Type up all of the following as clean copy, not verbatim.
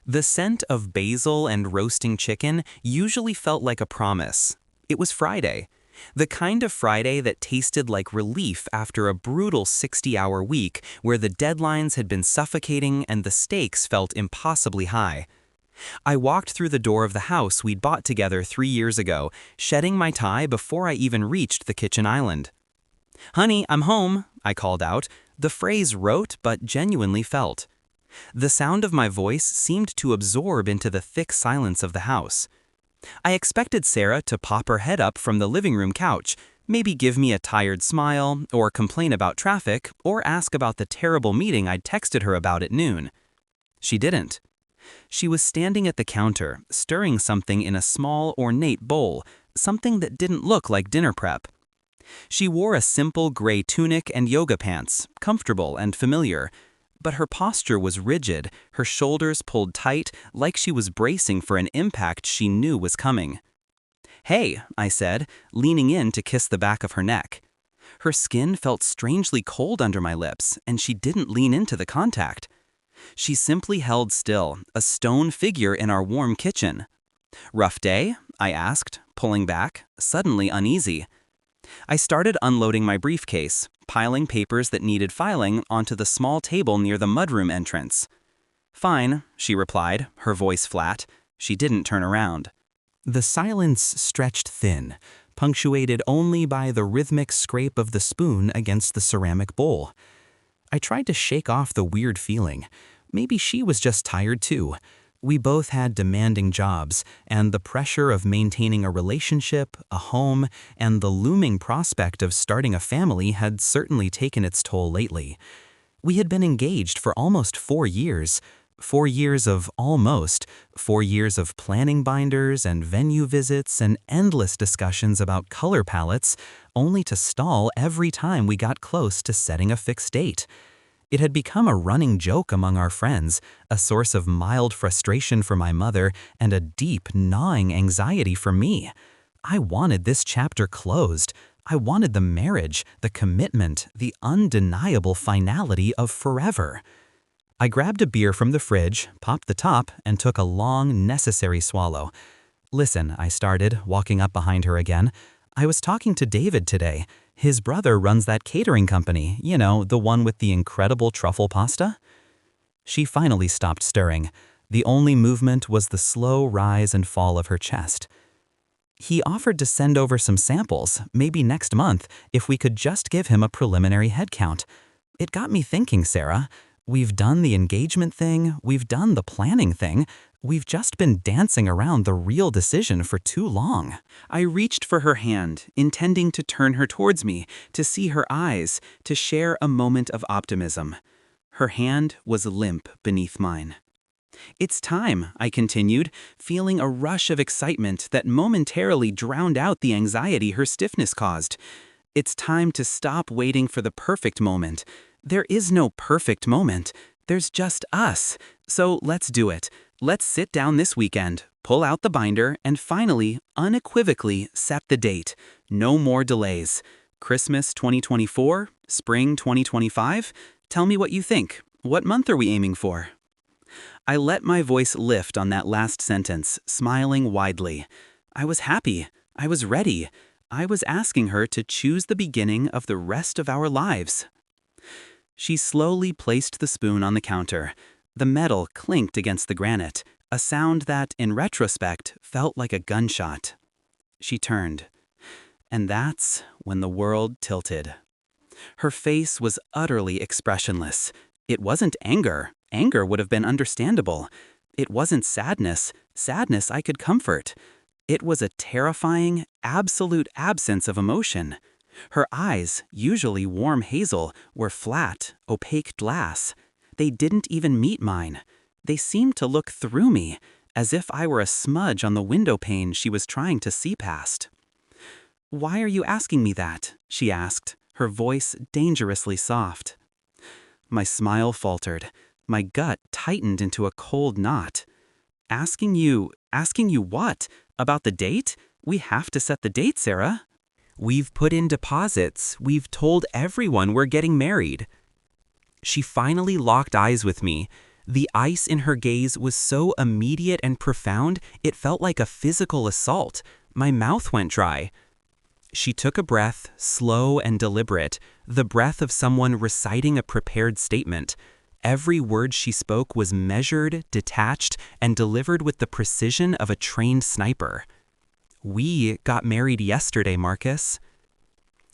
The scent of basil and roasting chicken usually felt like a promise. It was Friday. The kind of Friday that tasted like relief after a brutal 60-hour week where the deadlines had been suffocating and the stakes felt impossibly high. I walked through the door of the house we'd bought together 3 years ago, shedding my tie before I even reached the kitchen island. "Honey, I'm home," I called out, the phrase rote but genuinely felt. The sound of my voice seemed to absorb into the thick silence of the house. I expected Sarah to pop her head up from the living room couch, maybe give me a tired smile, or complain about traffic, or ask about the terrible meeting I'd texted her about at noon. She didn't. She was standing at the counter, stirring something in a small, ornate bowl, something that didn't look like dinner prep. She wore a simple gray tunic and yoga pants, comfortable and familiar, but her posture was rigid, her shoulders pulled tight, like she was bracing for an impact she knew was coming. "Hey," I said, leaning in to kiss the back of her neck. Her skin felt strangely cold under my lips, and she didn't lean into the contact. She simply held still, a stone figure in our warm kitchen. "Rough day?" I asked, pulling back, suddenly uneasy. I started unloading my briefcase, piling papers that needed filing onto the small table near the mudroom entrance. "Fine," she replied, her voice flat. She didn't turn around. The silence stretched thin, punctuated only by the rhythmic scrape of the spoon against the ceramic bowl. I tried to shake off the weird feeling. Maybe she was just tired too. We both had demanding jobs, and the pressure of maintaining a relationship, a home, and the looming prospect of starting a family had certainly taken its toll lately. We had been engaged for almost 4 years. 4 years of almost, 4 years of planning binders and venue visits and endless discussions about color palettes, only to stall every time we got close to setting a fixed date. It had become a running joke among our friends, a source of mild frustration for my mother and a deep, gnawing anxiety for me. I wanted this chapter closed. I wanted the marriage, the commitment, the undeniable finality of forever. I grabbed a beer from the fridge, popped the top, and took a long, necessary swallow. "Listen," I started, walking up behind her again. "I was talking to David today. His brother runs that catering company, you know, the one with the incredible truffle pasta." She finally stopped stirring. The only movement was the slow rise and fall of her chest. "He offered to send over some samples, maybe next month, if we could just give him a preliminary head count. It got me thinking, Sarah. We've done the engagement thing, we've done the planning thing, we've just been dancing around the real decision for too long." I reached for her hand, intending to turn her towards me, to see her eyes, to share a moment of optimism. Her hand was limp beneath mine. "It's time," I continued, feeling a rush of excitement that momentarily drowned out the anxiety her stiffness caused. "It's time to stop waiting for the perfect moment. There is no perfect moment. There's just us. So let's do it. Let's sit down this weekend, pull out the binder, and finally, unequivocally, set the date. No more delays. Christmas 2024? Spring 2025? Tell me what you think. What month are we aiming for?" I let my voice lift on that last sentence, smiling widely. I was happy. I was ready. I was asking her to choose the beginning of the rest of our lives. She slowly placed the spoon on the counter. The metal clinked against the granite, a sound that, in retrospect, felt like a gunshot. She turned. And that's when the world tilted. Her face was utterly expressionless. It wasn't anger. Anger would have been understandable. It wasn't sadness. Sadness I could comfort. It was a terrifying, absolute absence of emotion. Her eyes, usually warm hazel, were flat, opaque glass. They didn't even meet mine. They seemed to look through me, as if I were a smudge on the window pane she was trying to see past. "Why are you asking me that?" she asked, her voice dangerously soft. My smile faltered. My gut tightened into a cold knot. Asking you what? About the date? We have to set the date, Sarah." "We've put in deposits. We've told everyone we're getting married." She finally locked eyes with me. The ice in her gaze was so immediate and profound, it felt like a physical assault. My mouth went dry. She took a breath, slow and deliberate, the breath of someone reciting a prepared statement. Every word she spoke was measured, detached, and delivered with the precision of a trained sniper. "We got married yesterday, Marcus."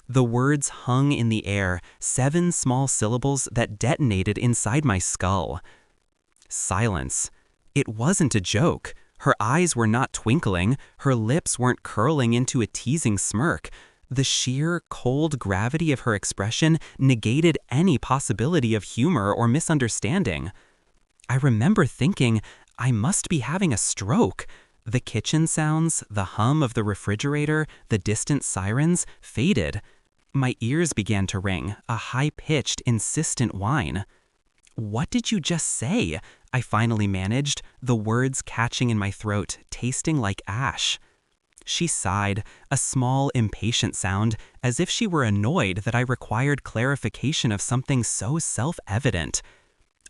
The words hung in the air, 7 small syllables that detonated inside my skull. Silence. It wasn't a joke. Her eyes were not twinkling, her lips weren't curling into a teasing smirk. The sheer, cold gravity of her expression negated any possibility of humor or misunderstanding. I remember thinking, I must be having a stroke. The kitchen sounds, the hum of the refrigerator, the distant sirens faded. My ears began to ring, a high-pitched, insistent whine. "What did you just say?" I finally managed, the words catching in my throat, tasting like ash. She sighed, a small, impatient sound, as if she were annoyed that I required clarification of something so self-evident.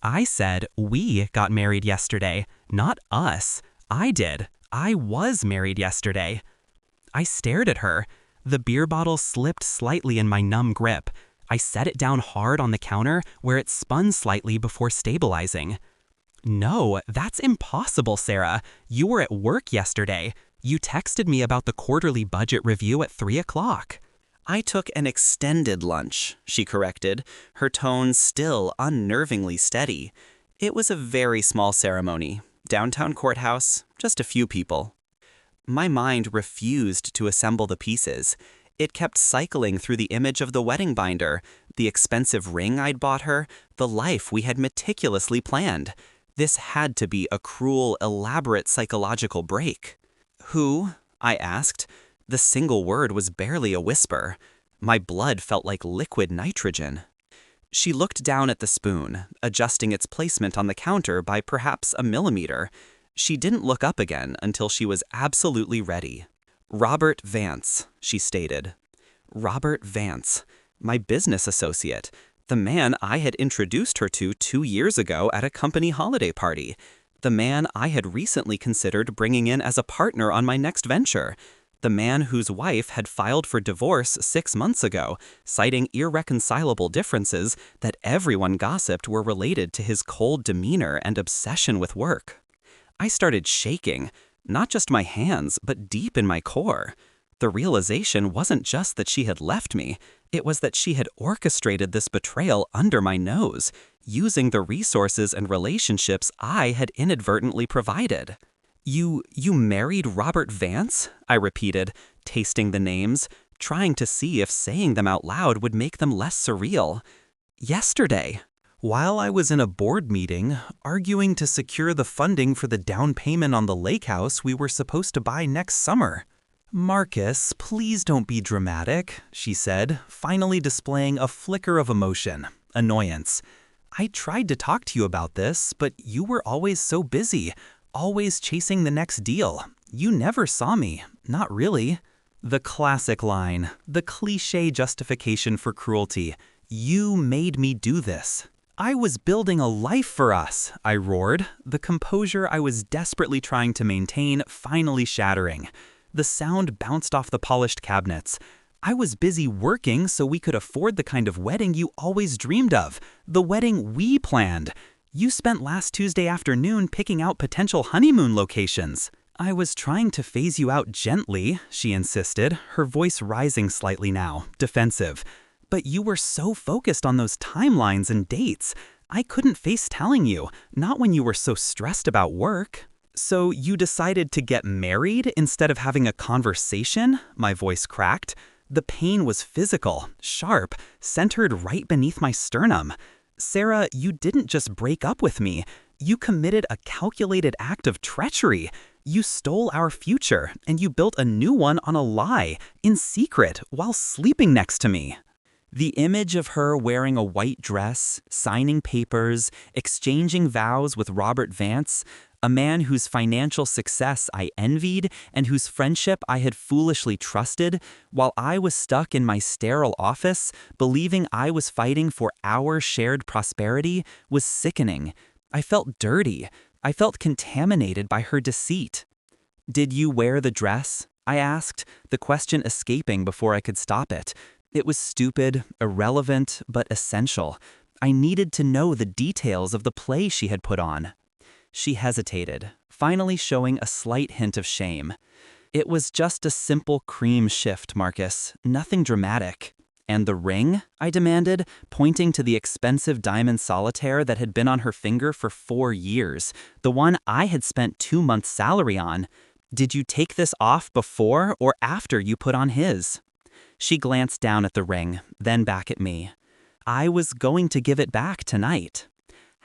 I said, "We got married yesterday, not us. I did. I was married yesterday." I stared at her. The beer bottle slipped slightly in my numb grip. I set it down hard on the counter, where it spun slightly before stabilizing. "No, that's impossible, Sarah. You were at work yesterday. You texted me about the quarterly budget review at 3 o'clock. "I took an extended lunch," she corrected, her tone still unnervingly steady. "It was a very small ceremony. Downtown courthouse, just a few people." My mind refused to assemble the pieces. It kept cycling through the image of the wedding binder, the expensive ring I'd bought her, the life we had meticulously planned. This had to be a cruel, elaborate psychological break. "Who?" I asked. The single word was barely a whisper. My blood felt like liquid nitrogen. She looked down at the spoon, adjusting its placement on the counter by perhaps a millimeter. She didn't look up again until she was absolutely ready. "Robert Vance," she stated. Robert Vance, my business associate, the man I had introduced her to 2 years ago at a company holiday party, the man I had recently considered bringing in as a partner on my next venture, the man whose wife had filed for divorce 6 months ago, citing irreconcilable differences that everyone gossiped were related to his cold demeanor and obsession with work. I started shaking, not just my hands, but deep in my core. The realization wasn't just that she had left me, it was that she had orchestrated this betrayal under my nose, using the resources and relationships I had inadvertently provided. You married Robert Vance?" I repeated, tasting the names, trying to see if saying them out loud would make them less surreal. "Yesterday, while I was in a board meeting, arguing to secure the funding for the down payment on the lake house we were supposed to buy next summer." "Marcus, please don't be dramatic," she said, finally displaying a flicker of emotion, annoyance. "I tried to talk to you about this, but you were always so busy, always chasing the next deal. You never saw me, not really." The classic line, the cliché justification for cruelty. "You made me do this." "I was building a life for us," I roared, the composure I was desperately trying to maintain finally shattering. The sound bounced off the polished cabinets. "I was busy working so we could afford the kind of wedding you always dreamed of, the wedding we planned. You spent last Tuesday afternoon picking out potential honeymoon locations." "I was trying to phase you out gently," she insisted, her voice rising slightly now, defensive. "But you were so focused on those timelines and dates. I couldn't face telling you, not when you were so stressed about work." "So you decided to get married instead of having a conversation?" My voice cracked. The pain was physical, sharp, centered right beneath my sternum. "Sarah, you didn't just break up with me. You committed a calculated act of treachery. You stole our future, and you built a new one on a lie, in secret, while sleeping next to me." The image of her wearing a white dress, signing papers, exchanging vows with Robert Vance, a man whose financial success I envied and whose friendship I had foolishly trusted, while I was stuck in my sterile office, believing I was fighting for our shared prosperity, was sickening. I felt dirty. I felt contaminated by her deceit. "Did you wear the dress?" I asked, the question escaping before I could stop it. It was stupid, irrelevant, but essential. I needed to know the details of the play she had put on. She hesitated, finally showing a slight hint of shame. "It was just a simple cream shift, Marcus, nothing dramatic." "And the ring?" I demanded, pointing to the expensive diamond solitaire that had been on her finger for 4 years, the one I had spent 2 months' salary on. "Did you take this off before or after you put on his?" She glanced down at the ring, then back at me. "I was going to give it back tonight."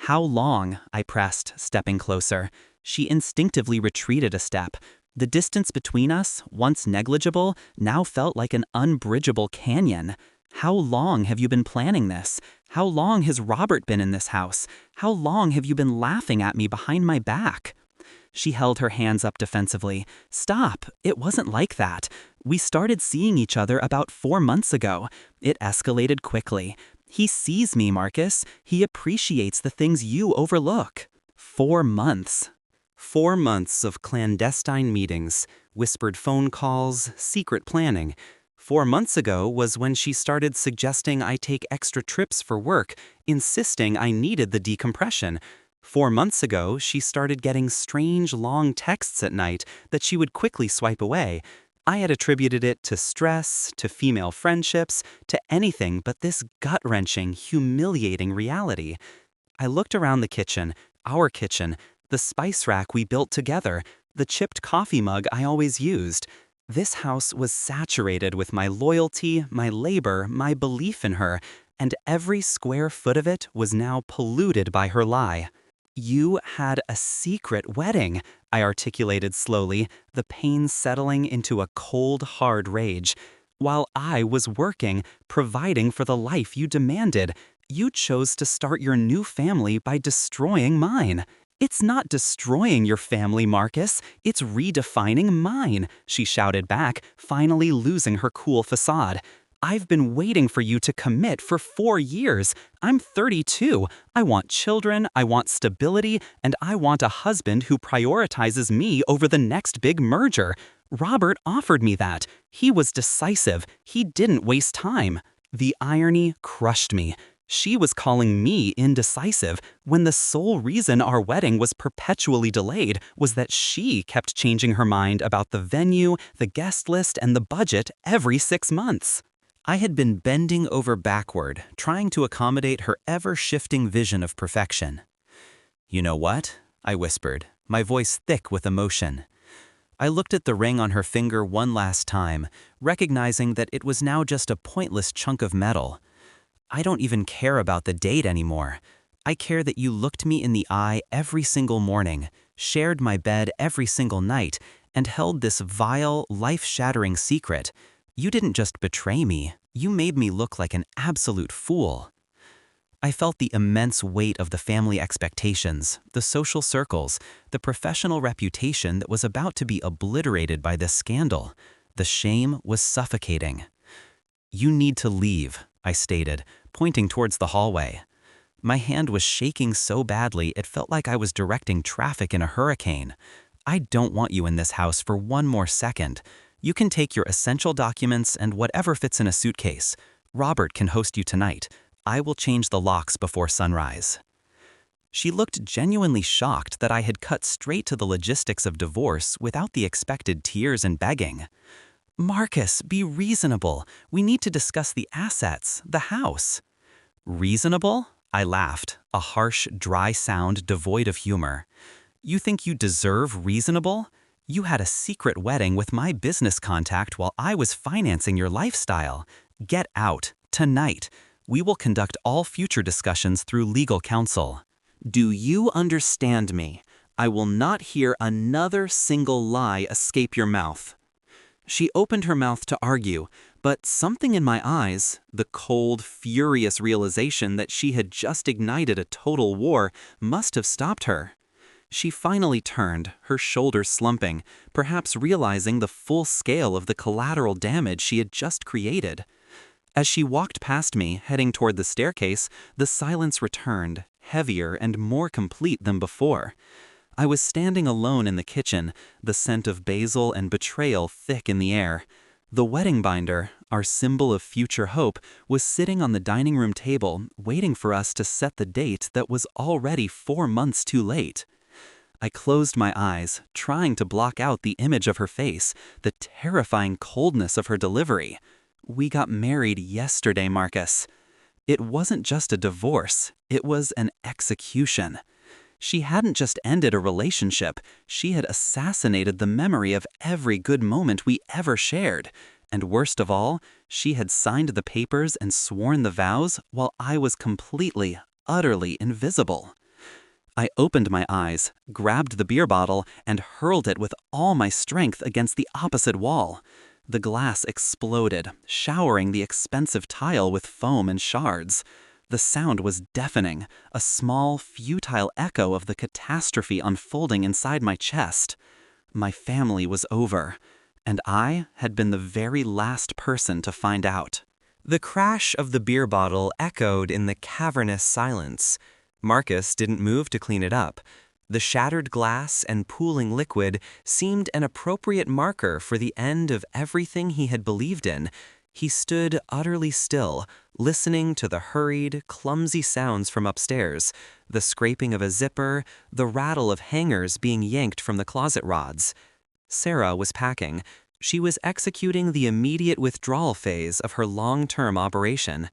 "How long?" I pressed, stepping closer. She instinctively retreated a step. The distance between us, once negligible, now felt like an unbridgeable canyon. "How long have you been planning this? How long has Robert been in this house? How long have you been laughing at me behind my back?" She held her hands up defensively. "Stop, it wasn't like that. We started seeing each other about 4 months ago. It escalated quickly. He sees me, Marcus. He appreciates the things you overlook." 4 months. 4 months of clandestine meetings, whispered phone calls, secret planning. 4 months ago was when she started suggesting I take extra trips for work, insisting I needed the decompression. 4 months ago, she started getting strange long texts at night that she would quickly swipe away. I had attributed it to stress, to female friendships, to anything but this gut-wrenching, humiliating reality. I looked around the kitchen, our kitchen, the spice rack we built together, the chipped coffee mug I always used. This house was saturated with my loyalty, my labor, my belief in her, and every square foot of it was now polluted by her lie. "You had a secret wedding," I articulated slowly, the pain settling into a cold, hard rage. "While I was working, providing for the life you demanded, you chose to start your new family by destroying mine." "It's not destroying your family, Marcus. It's redefining mine," she shouted back, finally losing her cool facade. "I've been waiting for you to commit for 4 years. I'm 32. I want children, I want stability, and I want a husband who prioritizes me over the next big merger. Robert offered me that. He was decisive. He didn't waste time." The irony crushed me. She was calling me indecisive when the sole reason our wedding was perpetually delayed was that she kept changing her mind about the venue, the guest list, and the budget every 6 months. I had been bending over backward, trying to accommodate her ever-shifting vision of perfection. "You know what?" I whispered, my voice thick with emotion. I looked at the ring on her finger one last time, recognizing that it was now just a pointless chunk of metal. "I don't even care about the date anymore. I care that you looked me in the eye every single morning, shared my bed every single night, and held this vile, life-shattering secret. You didn't just betray me, you made me look like an absolute fool." I felt the immense weight of the family expectations, the social circles, the professional reputation that was about to be obliterated by this scandal. The shame was suffocating. "You need to leave," I stated, pointing towards the hallway. My hand was shaking so badly it felt like I was directing traffic in a hurricane. "I don't want you in this house for 1 more second. You can take your essential documents and whatever fits in a suitcase. Robert can host you tonight. I will change the locks before sunrise." She looked genuinely shocked that I had cut straight to the logistics of divorce without the expected tears and begging. "Marcus, be reasonable. We need to discuss the assets, the house." "Reasonable?" I laughed, a harsh, dry sound devoid of humor. "You think you deserve reasonable? You had a secret wedding with my business contact while I was financing your lifestyle. Get out, tonight. We will conduct all future discussions through legal counsel." "Do you understand me? I will not hear another single lie escape your mouth." She opened her mouth to argue, but something in my eyes, the cold, furious realization that she had just ignited a total war, must have stopped her. She finally turned, her shoulders slumping, perhaps realizing the full scale of the collateral damage she had just created. As she walked past me, heading toward the staircase, the silence returned, heavier and more complete than before. I was standing alone in the kitchen, the scent of basil and betrayal thick in the air. The wedding binder, our symbol of future hope, was sitting on the dining room table, waiting for us to set the date that was already 4 months too late. I closed my eyes, trying to block out the image of her face, the terrifying coldness of her delivery. We got married yesterday, Marcus. It wasn't just a divorce, it was an execution. She hadn't just ended a relationship, she had assassinated the memory of every good moment we ever shared. And worst of all, she had signed the papers and sworn the vows while I was completely, utterly invisible. I opened my eyes, grabbed the beer bottle, and hurled it with all my strength against the opposite wall. The glass exploded, showering the expensive tile with foam and shards. The sound was deafening, a small, futile echo of the catastrophe unfolding inside my chest. My family was over, and I had been the very last person to find out. The crash of the beer bottle echoed in the cavernous silence. Marcus didn't move to clean it up. The shattered glass and pooling liquid seemed an appropriate marker for the end of everything he had believed in. He stood utterly still, listening to the hurried, clumsy sounds from upstairs, the scraping of a zipper, the rattle of hangers being yanked from the closet rods. Sarah was packing. She was executing the immediate withdrawal phase of her long-term operation.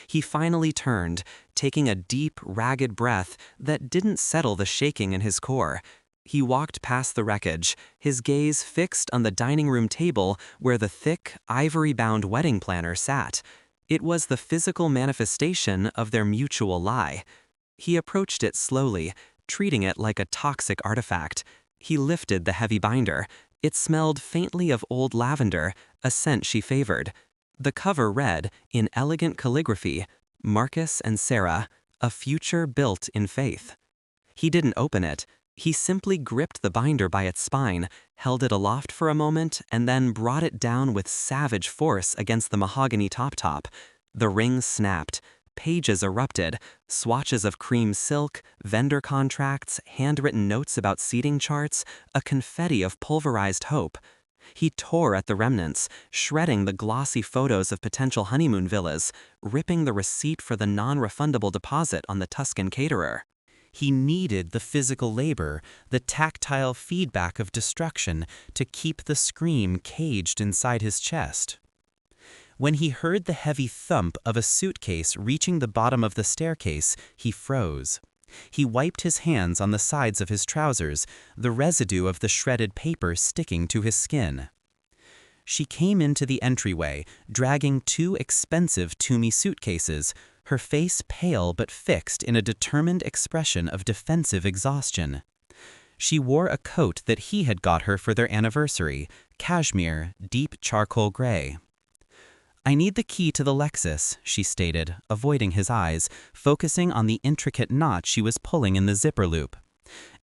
He finally turned, taking a deep, ragged breath that didn't settle the shaking in his core. He walked past the wreckage, his gaze fixed on the dining room table where the thick, ivory-bound wedding planner sat. It was the physical manifestation of their mutual lie. He approached it slowly, treating it like a toxic artifact. He lifted the heavy binder. It smelled faintly of old lavender, a scent she favored. The cover read, in elegant calligraphy, "Marcus and Sarah, a future built in faith." He didn't open it. He simply gripped the binder by its spine, held it aloft for a moment, and then brought it down with savage force against the mahogany top. The ring snapped. Pages erupted, swatches of cream silk, vendor contracts, handwritten notes about seating charts, a confetti of pulverized hope. He tore at the remnants, shredding the glossy photos of potential honeymoon villas, ripping the receipt for the non-refundable deposit on the Tuscan caterer. He needed the physical labor, the tactile feedback of destruction, to keep the scream caged inside his chest. When he heard the heavy thump of a suitcase reaching the bottom of the staircase, he froze. He wiped his hands on the sides of his trousers, the residue of the shredded paper sticking to his skin. She came into the entryway, dragging 2 expensive Toomey suitcases, her face pale but fixed in a determined expression of defensive exhaustion. She wore a coat that he had got her for their anniversary, cashmere, deep charcoal gray. "I need the key to the Lexus," she stated, avoiding his eyes, focusing on the intricate knot she was pulling in the zipper loop.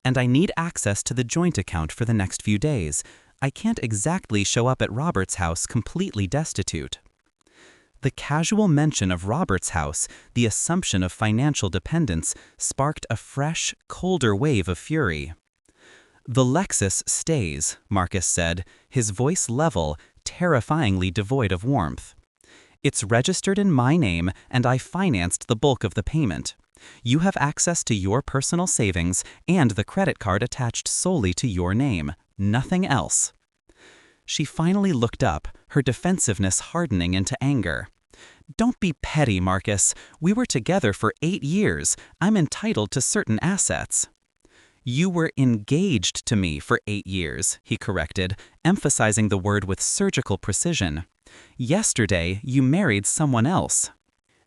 "And I need access to the joint account for the next few days. I can't exactly show up at Robert's house completely destitute." The casual mention of Robert's house, the assumption of financial dependence, sparked a fresh, colder wave of fury. "The Lexus stays," Marcus said, his voice level, terrifyingly devoid of warmth. "It's registered in my name, and I financed the bulk of the payment. You have access to your personal savings and the credit card attached solely to your name. Nothing else." She finally looked up, her defensiveness hardening into anger. "Don't be petty, Marcus. We were together for 8 years. I'm entitled to certain assets." "You were engaged to me for 8 years," he corrected, emphasizing the word with surgical precision. "Yesterday, you married someone else."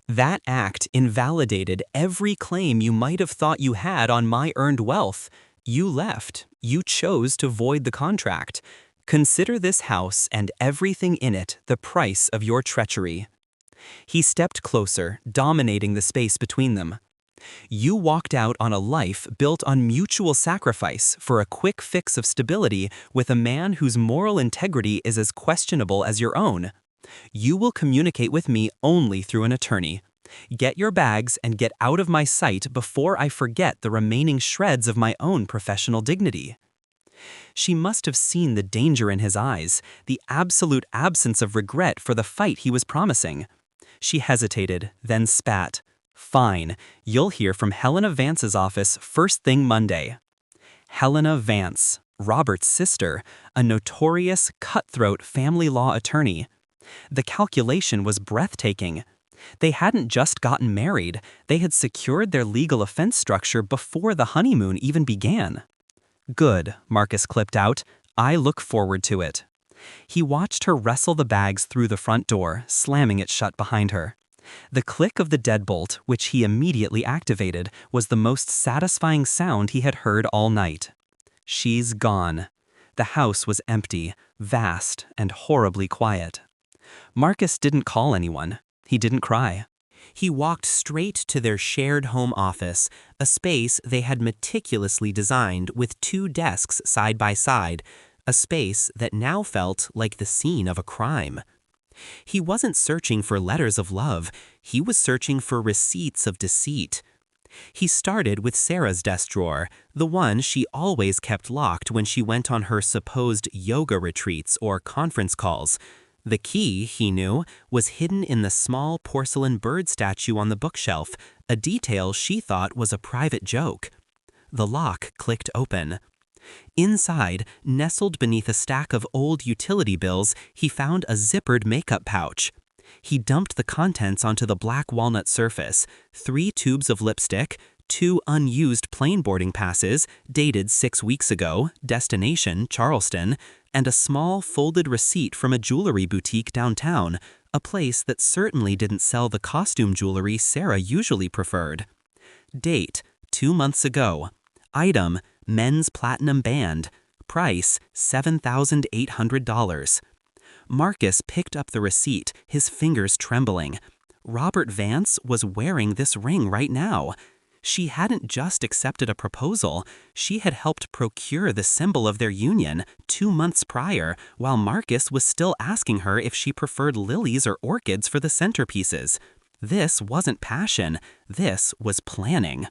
"That act invalidated every claim you might have thought you had on my earned wealth. You left. You chose to void the contract. Consider this house and everything in it the price of your treachery." He stepped closer, dominating the space between them. "You walked out on a life built on mutual sacrifice for a quick fix of stability with a man whose moral integrity is as questionable as your own. You will communicate with me only through an attorney. Get your bags and get out of my sight before I forget the remaining shreds of my own professional dignity. She must have seen the danger in his eyes, the absolute absence of regret for the fight he was promising. She hesitated, then spat. Fine, you'll hear from Helena Vance's office first thing Monday. Helena Vance, Robert's sister, a notorious, cutthroat family law attorney. The calculation was breathtaking. They hadn't just gotten married, they had secured their legal offense structure before the honeymoon even began. Good, Marcus clipped out. I look forward to it. He watched her wrestle the bags through the front door, slamming it shut behind her. The click of the deadbolt, which he immediately activated, was the most satisfying sound he had heard all night. She's gone. The house was empty, vast, and horribly quiet. Marcus didn't call anyone. He didn't cry. He walked straight to their shared home office, a space they had meticulously designed with 2 desks side by side, a space that now felt like the scene of a crime. He wasn't searching for letters of love, he was searching for receipts of deceit. He started with Sarah's desk drawer, the one she always kept locked when she went on her supposed yoga retreats or conference calls. The key, he knew, was hidden in the small porcelain bird statue on the bookshelf, a detail she thought was a private joke. The lock clicked open. Inside, nestled beneath a stack of old utility bills, he found a zippered makeup pouch. He dumped the contents onto the black walnut surface, 3 tubes of lipstick, 2 unused plane boarding passes, dated 6 weeks ago, destination Charleston, and a small folded receipt from a jewelry boutique downtown, a place that certainly didn't sell the costume jewelry Sarah usually preferred. Date, 2 months ago. Item, men's platinum band. Price, $7,800. Marcus picked up the receipt, his fingers trembling. Robert Vance was wearing this ring right now. She hadn't just accepted a proposal, she had helped procure the symbol of their union 2 months prior, while Marcus was still asking her if she preferred lilies or orchids for the centerpieces. This wasn't passion, this was planning.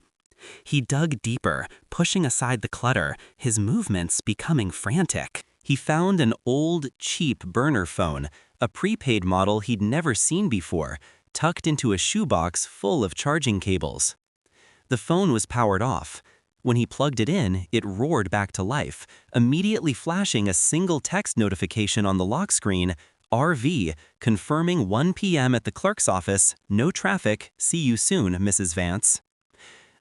He dug deeper, pushing aside the clutter, his movements becoming frantic. He found an old, cheap burner phone, a prepaid model he'd never seen before, tucked into a shoebox full of charging cables. The phone was powered off. When he plugged it in, it roared back to life, immediately flashing a single text notification on the lock screen, RV, confirming 1 p.m. at the clerk's office, no traffic, see you soon, Mrs. Vance.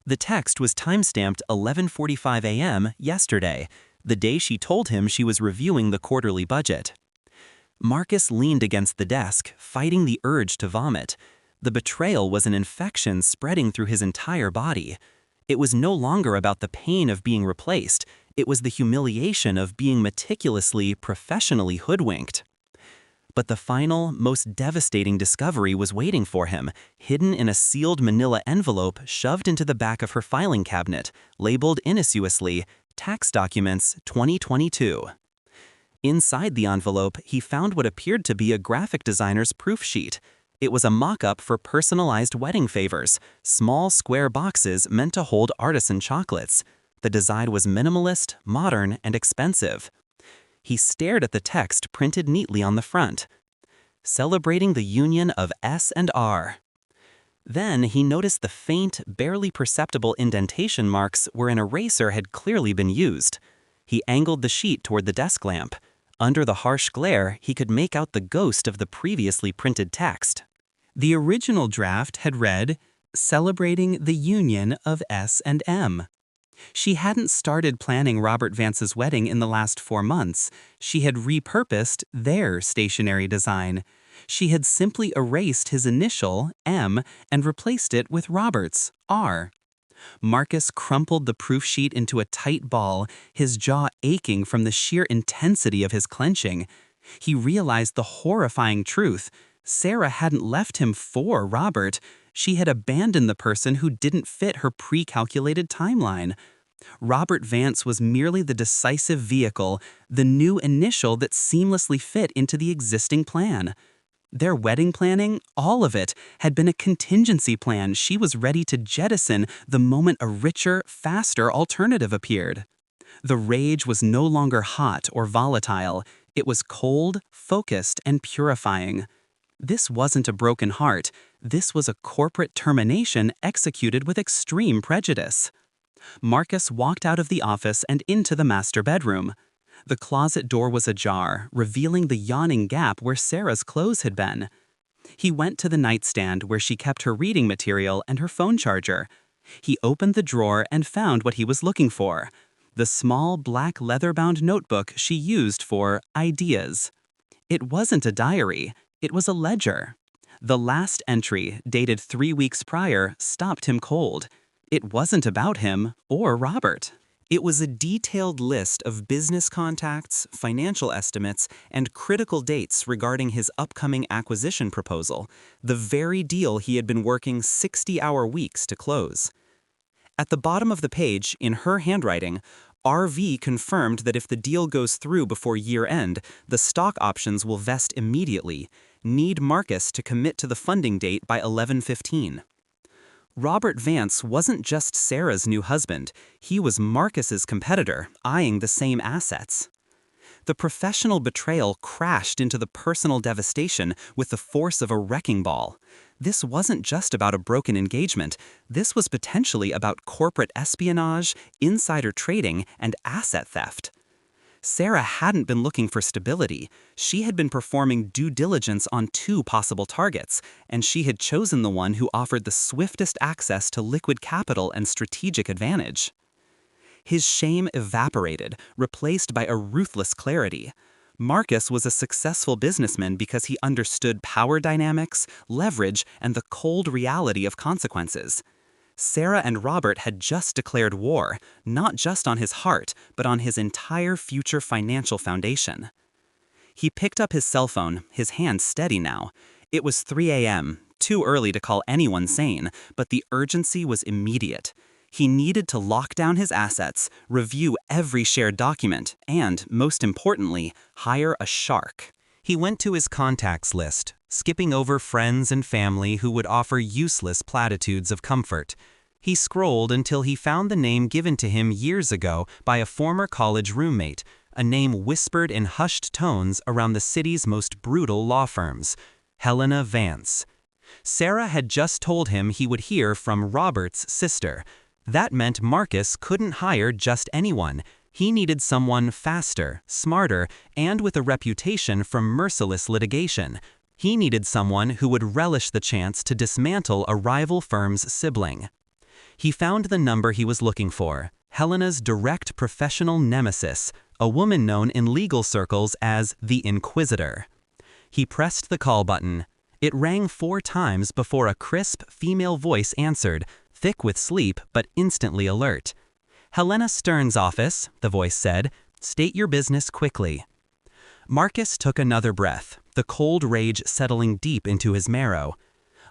The text was timestamped 11:45 a.m. yesterday, the day she told him she was reviewing the quarterly budget. Marcus leaned against the desk, fighting the urge to vomit. The betrayal was an infection spreading through his entire body. It was no longer about the pain of being replaced, it was the humiliation of being meticulously, professionally hoodwinked. But the final, most devastating discovery was waiting for him, hidden in a sealed manila envelope shoved into the back of her filing cabinet, labeled innocuously, Tax Documents 2022. Inside the envelope, he found what appeared to be a graphic designer's proof sheet. It was a mock-up for personalized wedding favors, small square boxes meant to hold artisan chocolates. The design was minimalist, modern, and expensive. He stared at the text printed neatly on the front. Celebrating the union of S and R. Then he noticed the faint, barely perceptible indentation marks where an eraser had clearly been used. He angled the sheet toward the desk lamp. Under the harsh glare, he could make out the ghost of the previously printed text. The original draft had read, "Celebrating the union of S and M." She hadn't started planning Robert Vance's wedding in the last 4 months. She had repurposed their stationery design. She had simply erased his initial, M, and replaced it with Robert's, R. Marcus crumpled the proof sheet into a tight ball, his jaw aching from the sheer intensity of his clenching. He realized the horrifying truth. Sarah hadn't left him for Robert. She had abandoned the person who didn't fit her pre-calculated timeline. Robert Vance was merely the decisive vehicle, the new initial that seamlessly fit into the existing plan. Their wedding planning, all of it, had been a contingency plan she was ready to jettison the moment a richer, faster alternative appeared. The rage was no longer hot or volatile. It was cold, focused, and purifying. This wasn't a broken heart. This was a corporate termination executed with extreme prejudice. Marcus walked out of the office and into the master bedroom. The closet door was ajar, revealing the yawning gap where Sarah's clothes had been. He went to the nightstand where she kept her reading material and her phone charger. He opened the drawer and found what he was looking for: the small black leather-bound notebook she used for ideas. It wasn't a diary, it was a ledger. The last entry, dated 3 weeks prior, stopped him cold. It wasn't about him or Robert. It was a detailed list of business contacts, financial estimates, and critical dates regarding his upcoming acquisition proposal, the very deal he had been working 60-hour weeks to close. At the bottom of the page, in her handwriting, RV confirmed that if the deal goes through before year-end, the stock options will vest immediately. Need Marcus to commit to the funding date by 11/15. Robert Vance wasn't just Sarah's new husband, he was Marcus's competitor, eyeing the same assets. The professional betrayal crashed into the personal devastation with the force of a wrecking ball. This wasn't just about a broken engagement, this was potentially about corporate espionage, insider trading, and asset theft. Sarah hadn't been looking for stability. She had been performing due diligence on 2 possible targets, and she had chosen the one who offered the swiftest access to liquid capital and strategic advantage. His shame evaporated, replaced by a ruthless clarity. Marcus was a successful businessman because he understood power dynamics, leverage, and the cold reality of consequences. Sarah and Robert had just declared war, not just on his heart, but on his entire future financial foundation. He picked up his cell phone, his hand steady now. It was 3 a.m., too early to call anyone sane, but the urgency was immediate. He needed to lock down his assets, review every shared document, and, most importantly, hire a shark. He went to his contacts list, skipping over friends and family who would offer useless platitudes of comfort. He scrolled until he found the name given to him years ago by a former college roommate, a name whispered in hushed tones around the city's most brutal law firms: Helena Vance. Sarah had just told him he would hear from Robert's sister. That meant Marcus couldn't hire just anyone. He needed someone faster, smarter, and with a reputation for merciless litigation. He needed someone who would relish the chance to dismantle a rival firm's sibling. He found the number he was looking for: Helena's direct professional nemesis, a woman known in legal circles as the Inquisitor. He pressed the call button. It rang 4 times before a crisp female voice answered, thick with sleep but instantly alert. "Helena Stern's office," the voice said. "State your business quickly." Marcus took another breath, the cold rage settling deep into his marrow.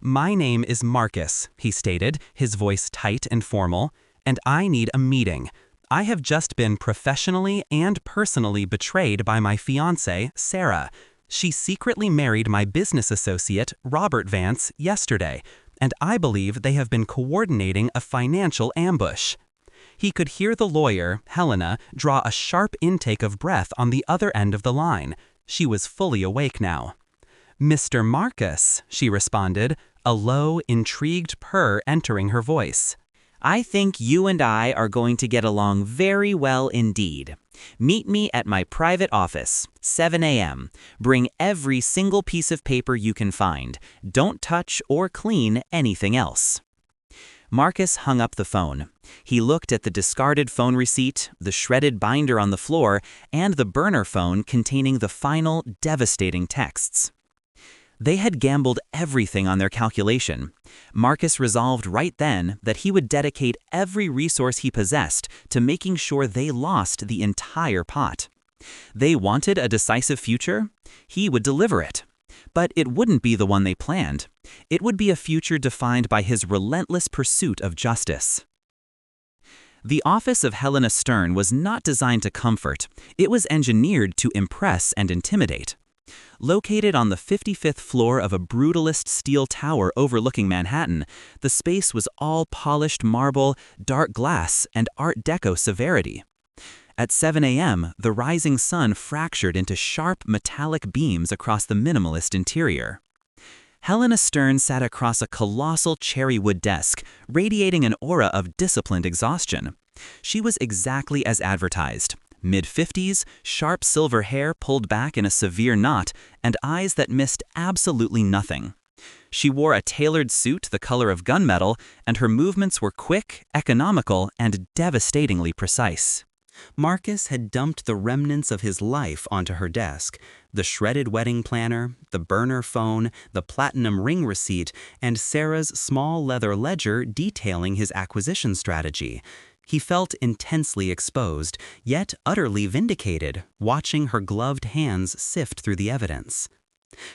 "My name is Marcus," he stated, his voice tight and formal, "and I need a meeting. I have just been professionally and personally betrayed by my fiancée, Sarah. She secretly married my business associate, Robert Vance, yesterday, and I believe they have been coordinating a financial ambush." He could hear the lawyer, Helena, draw a sharp intake of breath on the other end of the line. She was fully awake now. "Mr. Marcus," she responded, a low, intrigued purr entering her voice. "I think you and I are going to get along very well indeed. Meet me at my private office, 7 a.m. Bring every single piece of paper you can find. Don't touch or clean anything else." Marcus hung up the phone. He looked at the discarded phone receipt, the shredded binder on the floor, and the burner phone containing the final, devastating texts. They had gambled everything on their calculation. Marcus resolved right then that he would dedicate every resource he possessed to making sure they lost the entire pot. They wanted a decisive future? He would deliver it. But it wouldn't be the one they planned. It would be a future defined by his relentless pursuit of justice. The office of Helena Stern was not designed to comfort. It was engineered to impress and intimidate. Located on the 55th floor of a brutalist steel tower overlooking Manhattan, the space was all polished marble, dark glass, and Art Deco severity. At 7 a.m., the rising sun fractured into sharp metallic beams across the minimalist interior. Helena Stern sat across a colossal cherrywood desk, radiating an aura of disciplined exhaustion. She was exactly as advertised. Mid-50s, sharp silver hair pulled back in a severe knot, and eyes that missed absolutely nothing. She wore a tailored suit the color of gunmetal, and her movements were quick, economical, and devastatingly precise. Marcus had dumped the remnants of his life onto her desk. The shredded wedding planner, the burner phone, the platinum ring receipt, and Sarah's small leather ledger detailing his acquisition strategy. He felt intensely exposed, yet utterly vindicated, watching her gloved hands sift through the evidence.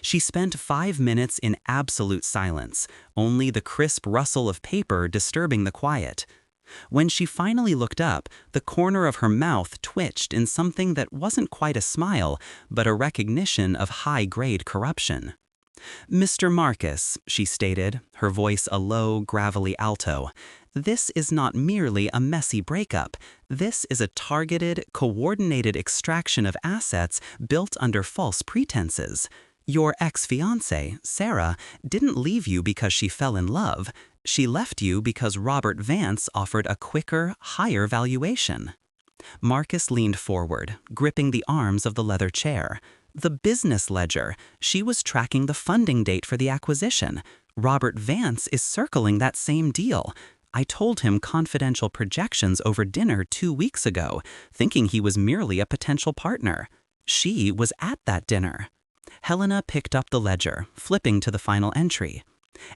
She spent 5 minutes in absolute silence, only the crisp rustle of paper disturbing the quiet. When she finally looked up, the corner of her mouth twitched in something that wasn't quite a smile, but a recognition of high-grade corruption. "Mr. Marcus," she stated, her voice a low, gravelly alto, "this is not merely a messy breakup. This is a targeted, coordinated extraction of assets built under false pretenses. Your ex-fiancée, Sarah, didn't leave you because she fell in love. She left you because Robert Vance offered a quicker, higher valuation." Marcus leaned forward, gripping the arms of the leather chair. The business ledger. She was tracking the funding date for the acquisition. Robert Vance is circling that same deal. I told him confidential projections over dinner 2 weeks ago, thinking he was merely a potential partner. She was at that dinner. Helena picked up the ledger, flipping to the final entry.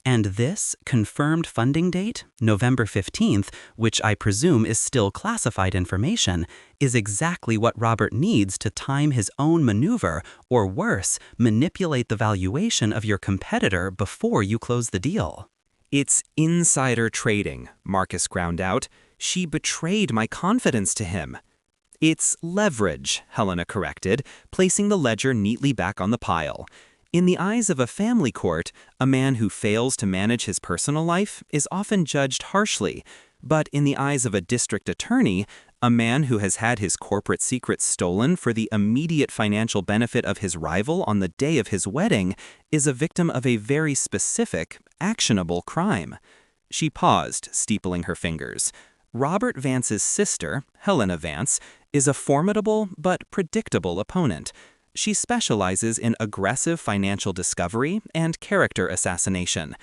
"And this confirmed funding date, November 15th, which I presume is still classified information, is exactly what Robert needs to time his own maneuver, or worse, manipulate the valuation of your competitor before you close the deal." "It's insider trading," Marcus ground out. "She betrayed my confidence to him." "It's leverage," Helena corrected, placing the ledger neatly back on the pile. "In the eyes of a family court, a man who fails to manage his personal life is often judged harshly, but in the eyes of a district attorney, a man who has had his corporate secrets stolen for the immediate financial benefit of his rival on the day of his wedding is a victim of a very specific, actionable crime." She paused, steepling her fingers. "Robert Vance's sister, Helena Vance, is a formidable but predictable opponent. She specializes in aggressive financial discovery and character assassination.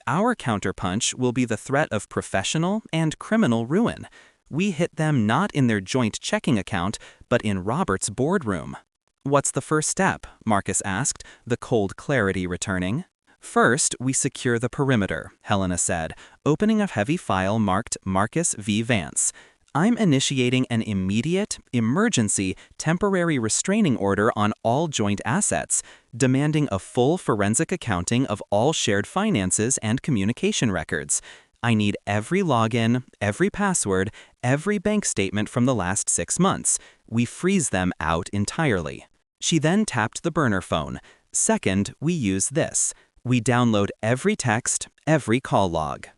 Our counterpunch will be the threat of professional and criminal ruin. We hit them not in their joint checking account, but in Robert's boardroom." "What's the first step?" Marcus asked, the cold clarity returning. "First, we secure the perimeter," Helena said, opening a heavy file marked Marcus V. Vance. "I'm initiating an immediate, emergency, temporary restraining order on all joint assets, demanding a full forensic accounting of all shared finances and communication records. I need every login, every password, every bank statement from the last 6 months. We freeze them out entirely." She then tapped the burner phone. "Second, we use this. We download every text, every call log.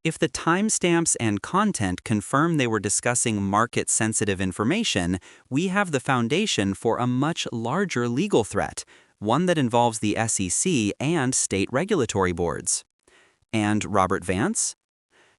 If the timestamps and content confirm they were discussing market-sensitive information, we have the foundation for a much larger legal threat, one that involves the SEC and state regulatory boards." "And Robert Vance?"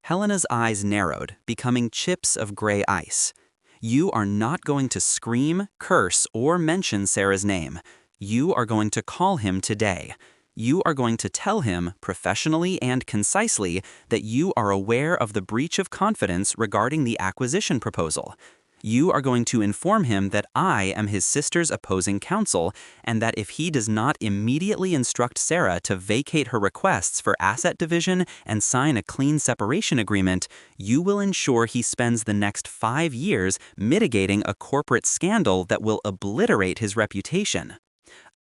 Helena's eyes narrowed, becoming chips of gray ice. "You are not going to scream, curse, or mention Sarah's name. You are going to call him today. You are going to tell him, professionally and concisely, that you are aware of the breach of confidence regarding the acquisition proposal. You are going to inform him that I am his sister's opposing counsel, and that if he does not immediately instruct Sarah to vacate her requests for asset division and sign a clean separation agreement, you will ensure he spends the next 5 years mitigating a corporate scandal that will obliterate his reputation."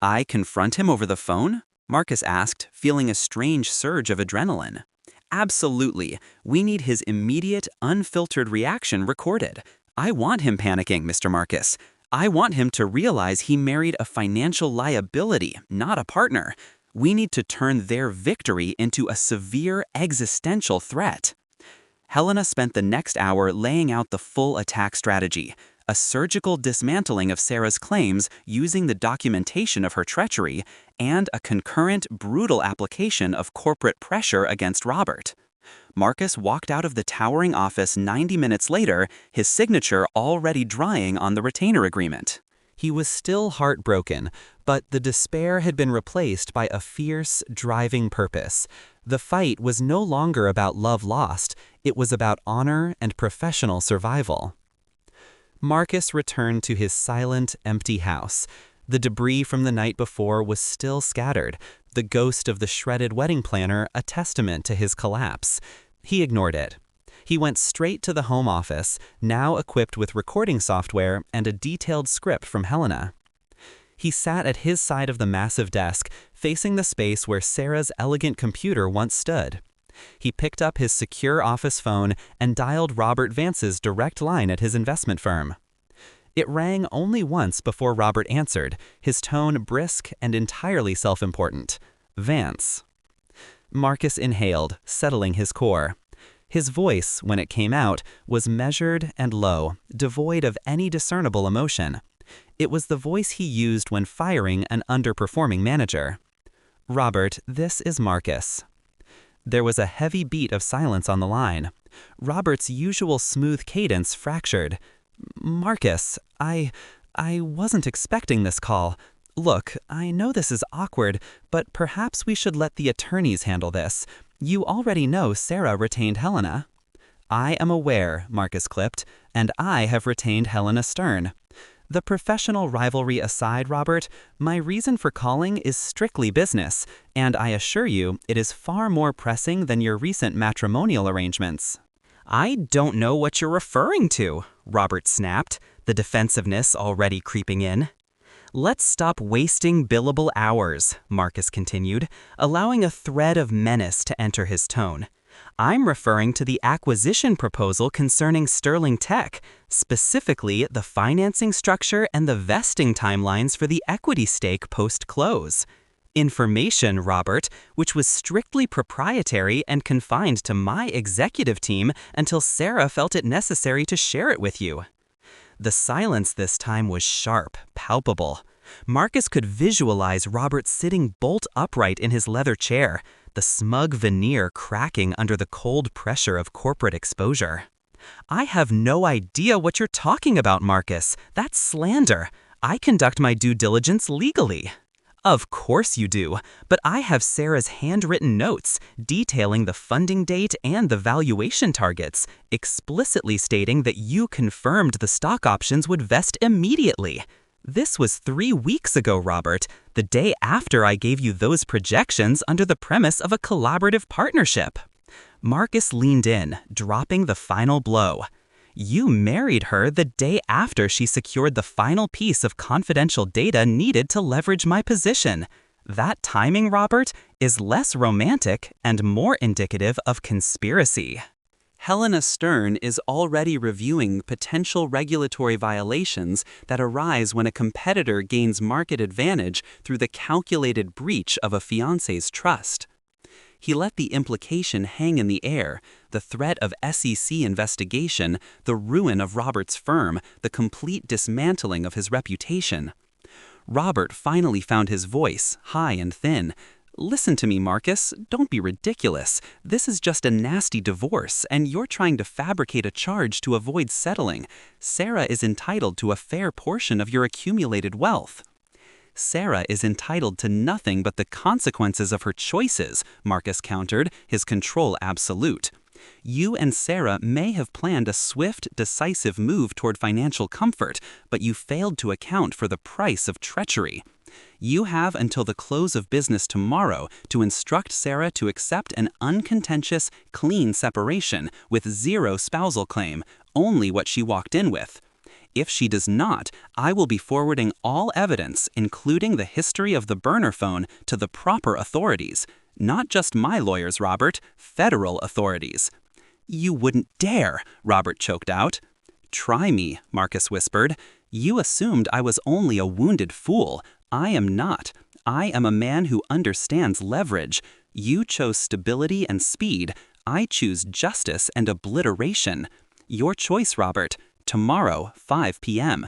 "I confront him over the phone?" Marcus asked, feeling a strange surge of adrenaline. "Absolutely. We need his immediate, unfiltered reaction recorded. I want him panicking, Mr. Marcus. I want him to realize he married a financial liability, not a partner. We need to turn their victory into a severe existential threat." Helena spent the next hour laying out the full attack strategy, a surgical dismantling of Sarah's claims using the documentation of her treachery, and a concurrent, brutal application of corporate pressure against Robert. Marcus walked out of the towering office 90 minutes later, his signature already drying on the retainer agreement. He was still heartbroken, but the despair had been replaced by a fierce, driving purpose. The fight was no longer about love lost, it was about honor and professional survival. Marcus returned to his silent, empty house. The debris from the night before was still scattered, the ghost of the shredded wedding planner a testament to his collapse. He ignored it. He went straight to the home office, now equipped with recording software and a detailed script from Helena. He sat at his side of the massive desk, facing the space where Sarah's elegant computer once stood. He picked up his secure office phone and dialed Robert Vance's direct line at his investment firm. It rang only once before Robert answered, his tone brisk and entirely self-important. "Vance." Marcus inhaled, settling his core. His voice, when it came out, was measured and low, devoid of any discernible emotion. It was the voice he used when firing an underperforming manager. "Robert, this is Marcus." There was a heavy beat of silence on the line. Robert's usual smooth cadence fractured. "Marcus, I wasn't expecting this call. Look, I know this is awkward, but perhaps we should let the attorneys handle this. You already know Sarah retained Helena." "I am aware," Marcus clipped, "and I have retained Helena Stern. The professional rivalry aside, Robert, my reason for calling is strictly business, and I assure you it is far more pressing than your recent matrimonial arrangements." "I don't know what you're referring to," Robert snapped, the defensiveness already creeping in. "Let's stop wasting billable hours," Marcus continued, allowing a thread of menace to enter his tone. "I'm referring to the acquisition proposal concerning Sterling Tech, specifically the financing structure and the vesting timelines for the equity stake post-close. Information, Robert, which was strictly proprietary and confined to my executive team until Sarah felt it necessary to share it with you." The silence this time was sharp, palpable. Marcus could visualize Robert sitting bolt upright in his leather chair, the smug veneer cracking under the cold pressure of corporate exposure. "I have no idea what you're talking about, Marcus. That's slander. I conduct my due diligence legally." "Of course you do, but I have Sarah's handwritten notes detailing the funding date and the valuation targets, explicitly stating that you confirmed the stock options would vest immediately. This was 3 weeks ago, Robert, the day after I gave you those projections under the premise of a collaborative partnership." Marcus leaned in, dropping the final blow. "You married her the day after she secured the final piece of confidential data needed to leverage my position. That timing, Robert, is less romantic and more indicative of conspiracy." Helena Stern is already reviewing potential regulatory violations that arise when a competitor gains market advantage through the calculated breach of a fiancé's trust. He let the implication hang in the air, the threat of SEC investigation, the ruin of Robert's firm, the complete dismantling of his reputation. Robert finally found his voice, high and thin. "Listen to me, Marcus. Don't be ridiculous. This is just a nasty divorce, and you're trying to fabricate a charge to avoid settling. Sarah is entitled to a fair portion of your accumulated wealth." "Sarah is entitled to nothing but the consequences of her choices," Marcus countered, his control absolute. "You and Sarah may have planned a swift, decisive move toward financial comfort, but you failed to account for the price of treachery. You have until the close of business tomorrow to instruct Sarah to accept an uncontentious, clean separation with zero spousal claim, only what she walked in with. If she does not, I will be forwarding all evidence, including the history of the burner phone, to the proper authorities. Not just my lawyers, Robert, federal authorities." "You wouldn't dare," Robert choked out. "Try me," Marcus whispered. You assumed I was only a wounded fool. I am not. I am a man who understands leverage. You chose stability and speed. I choose justice and obliteration. Your choice, Robert. Tomorrow, 5 p.m.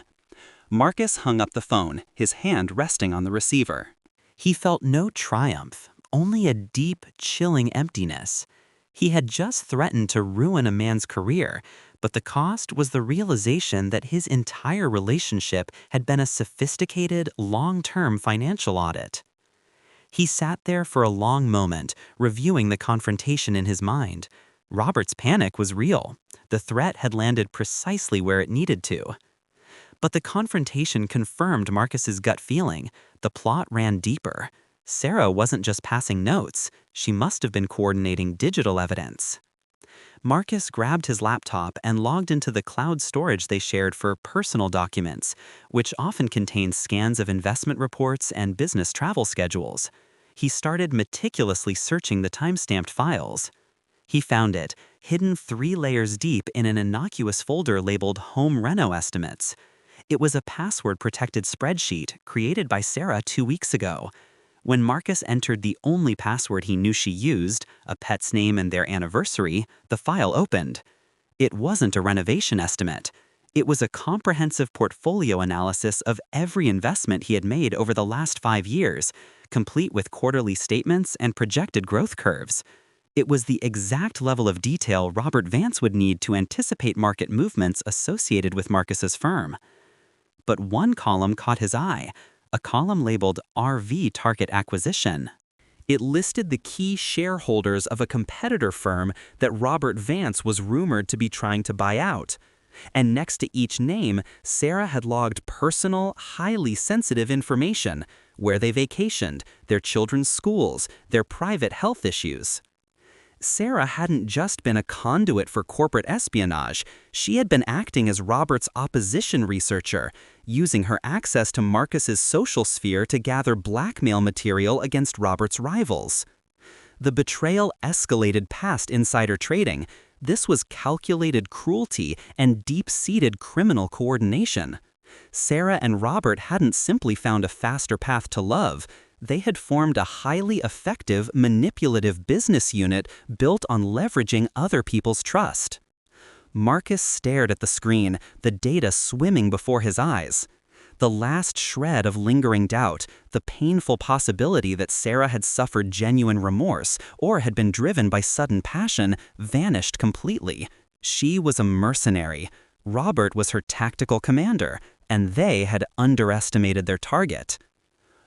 Marcus hung up the phone, his hand resting on the receiver. He felt no triumph, only a deep, chilling emptiness. He had just threatened to ruin a man's career, but the cost was the realization that his entire relationship had been a sophisticated, long-term financial audit. He sat there for a long moment, reviewing the confrontation in his mind. Robert's panic was real. The threat had landed precisely where it needed to. But the confrontation confirmed Marcus's gut feeling. The plot ran deeper. Sarah wasn't just passing notes. She must have been coordinating digital evidence. Marcus grabbed his laptop and logged into the cloud storage they shared for personal documents, which often contained scans of investment reports and business travel schedules. He started meticulously searching the timestamped files. He found it, hidden 3 layers deep in an innocuous folder labeled Home Reno Estimates. It was a password-protected spreadsheet created by Sarah 2 weeks ago. When Marcus entered the only password he knew she used, a pet's name and their anniversary, the file opened. It wasn't a renovation estimate. It was a comprehensive portfolio analysis of every investment he had made over the last 5 years, complete with quarterly statements and projected growth curves. It was the exact level of detail Robert Vance would need to anticipate market movements associated with Marcus's firm. But one column caught his eye, a column labeled RV Target Acquisition. It listed the key shareholders of a competitor firm that Robert Vance was rumored to be trying to buy out. And next to each name, Sarah had logged personal, highly sensitive information, where they vacationed, their children's schools, their private health issues. Sarah hadn't just been a conduit for corporate espionage, she had been acting as Robert's opposition researcher, using her access to Marcus's social sphere to gather blackmail material against Robert's rivals. The betrayal escalated past insider trading. This was calculated cruelty and deep-seated criminal coordination. Sarah and Robert hadn't simply found a faster path to love. They had formed a highly effective, manipulative business unit built on leveraging other people's trust. Marcus stared at the screen, the data swimming before his eyes. The last shred of lingering doubt, the painful possibility that Sarah had suffered genuine remorse or had been driven by sudden passion, vanished completely. She was a mercenary. Robert was her tactical commander, and they had underestimated their target.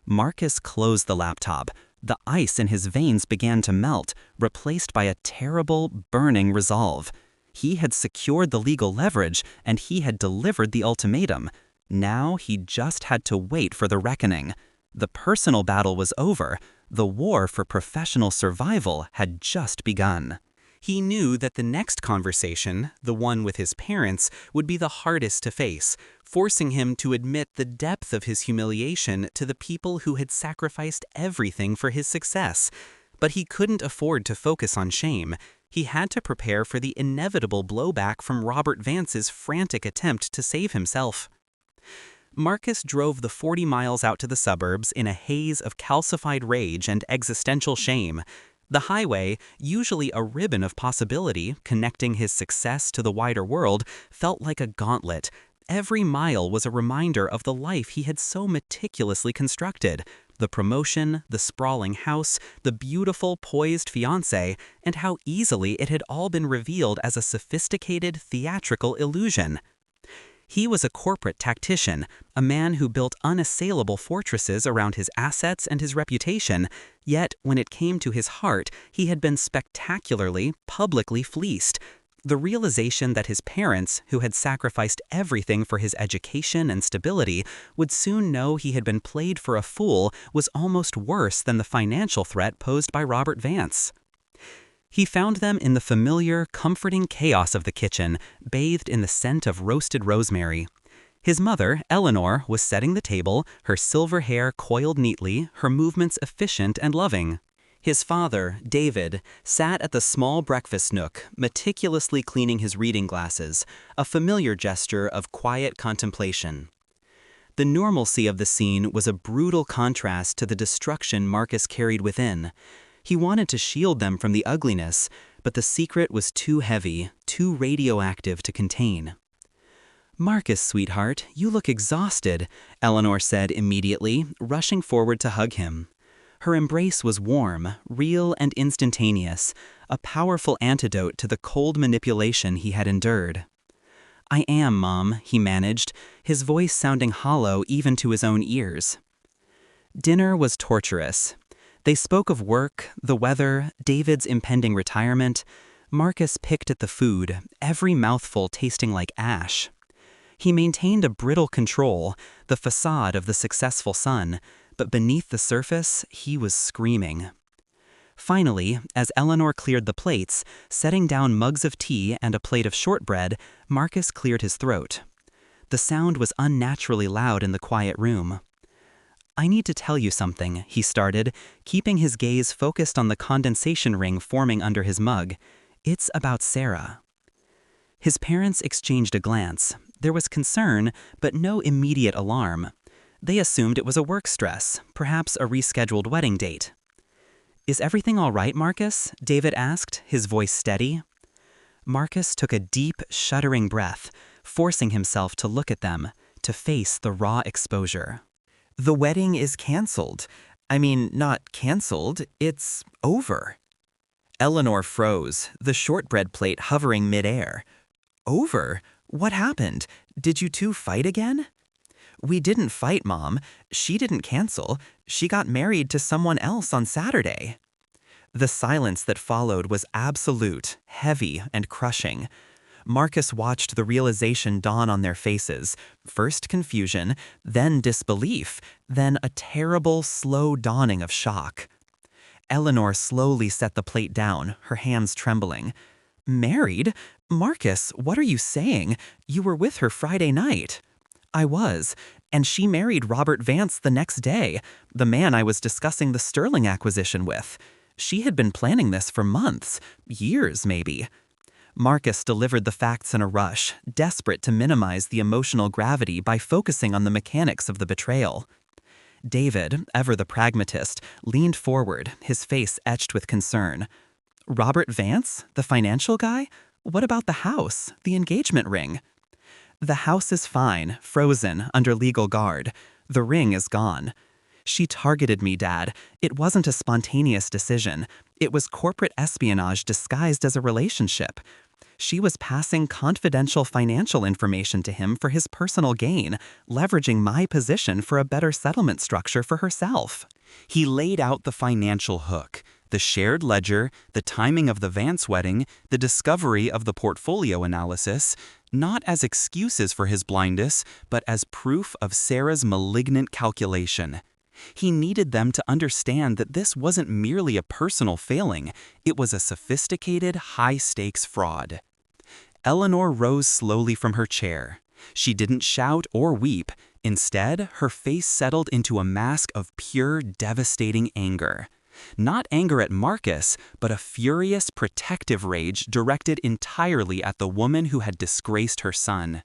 Marcus closed the laptop. The ice in his veins began to melt, replaced by a terrible, burning resolve. He had secured the legal leverage, and he had delivered the ultimatum. Now he just had to wait for the reckoning. The personal battle was over. The war for professional survival had just begun. He knew that the next conversation, the one with his parents, would be the hardest to face, forcing him to admit the depth of his humiliation to the people who had sacrificed everything for his success. But he couldn't afford to focus on shame. He had to prepare for the inevitable blowback from Robert Vance's frantic attempt to save himself. Marcus drove the 40 miles out to the suburbs in a haze of calcified rage and existential shame. The highway, usually a ribbon of possibility connecting his success to the wider world, felt like a gauntlet. Every mile was a reminder of the life he had so meticulously constructed. The promotion, the sprawling house, the beautiful, poised fiancée, and how easily it had all been revealed as a sophisticated, theatrical illusion. He was a corporate tactician, a man who built unassailable fortresses around his assets and his reputation, yet when it came to his heart, he had been spectacularly, publicly fleeced. The realization that his parents, who had sacrificed everything for his education and stability, would soon know he had been played for a fool was almost worse than the financial threat posed by Robert Vance. He found them in the familiar, comforting chaos of the kitchen, bathed in the scent of roasted rosemary. His mother, Eleanor, was setting the table, her silver hair coiled neatly, her movements efficient and loving. His father, David, sat at the small breakfast nook, meticulously cleaning his reading glasses, a familiar gesture of quiet contemplation. The normalcy of the scene was a brutal contrast to the destruction Marcus carried within. He wanted to shield them from the ugliness, but the secret was too heavy, too radioactive to contain. "Marcus, sweetheart, you look exhausted," Eleanor said immediately, rushing forward to hug him. Her embrace was warm, real and instantaneous, a powerful antidote to the cold manipulation he had endured. "I am, Mom," he managed, his voice sounding hollow even to his own ears. Dinner was torturous. They spoke of work, the weather, David's impending retirement. Marcus picked at the food, every mouthful tasting like ash. He maintained a brittle control, the facade of the successful son, but beneath the surface, he was screaming. Finally, as Eleanor cleared the plates, setting down mugs of tea and a plate of shortbread, Marcus cleared his throat. The sound was unnaturally loud in the quiet room. "I need to tell you something," he started, keeping his gaze focused on the condensation ring forming under his mug. "It's about Sarah." His parents exchanged a glance. There was concern, but no immediate alarm. They assumed it was a work stress, perhaps a rescheduled wedding date. "Is everything all right, Marcus?" David asked, his voice steady. Marcus took a deep, shuddering breath, forcing himself to look at them, to face the raw exposure. "The wedding is canceled. I mean, not canceled, it's over." Eleanor froze, the shortbread plate hovering midair. "Over? What happened? Did you two fight again?" "We didn't fight, Mom. She didn't cancel. She got married to someone else on Saturday." The silence that followed was absolute, heavy, and crushing. Marcus watched the realization dawn on their faces, first confusion, then disbelief, then a terrible, slow dawning of shock. Eleanor slowly set the plate down, her hands trembling. "Married? Marcus, what are you saying? You were with her Friday night." "I was, and she married Robert Vance the next day, the man I was discussing the Sterling acquisition with. She had been planning this for months, years maybe." Marcus delivered the facts in a rush, desperate to minimize the emotional gravity by focusing on the mechanics of the betrayal. David, ever the pragmatist, leaned forward, his face etched with concern. "Robert Vance? The financial guy? What about the house, the engagement ring?" "The house is fine, frozen, under legal guard. The ring is gone. She targeted me, Dad. It wasn't a spontaneous decision. It was corporate espionage disguised as a relationship. She was passing confidential financial information to him for his personal gain, leveraging my position for a better settlement structure for herself." He laid out the financial hook, the shared ledger, the timing of the Vance wedding, the discovery of the portfolio analysis, not as excuses for his blindness, but as proof of Sarah's malignant calculation. He needed them to understand that this wasn't merely a personal failing, it was a sophisticated, high-stakes fraud. Eleanor rose slowly from her chair. She didn't shout or weep. Instead, her face settled into a mask of pure, devastating anger. Not anger at Marcus, but a furious, protective rage directed entirely at the woman who had disgraced her son.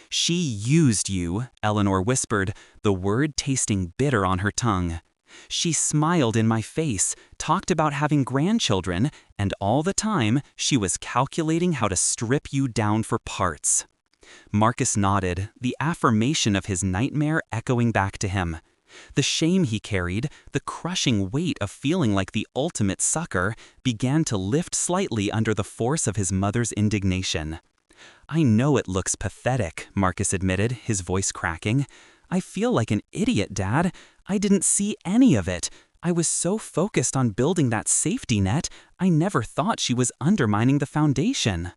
"She used you," Eleanor whispered, the word tasting bitter on her tongue. "She smiled in my face, talked about having grandchildren, and all the time she was calculating how to strip you down for parts." Marcus nodded, the affirmation of his nightmare echoing back to him. The shame he carried, the crushing weight of feeling like the ultimate sucker, began to lift slightly under the force of his mother's indignation. "I know it looks pathetic," Marcus admitted, his voice cracking. "I feel like an idiot, Dad. I didn't see any of it. I was so focused on building that safety net, I never thought she was undermining the foundation."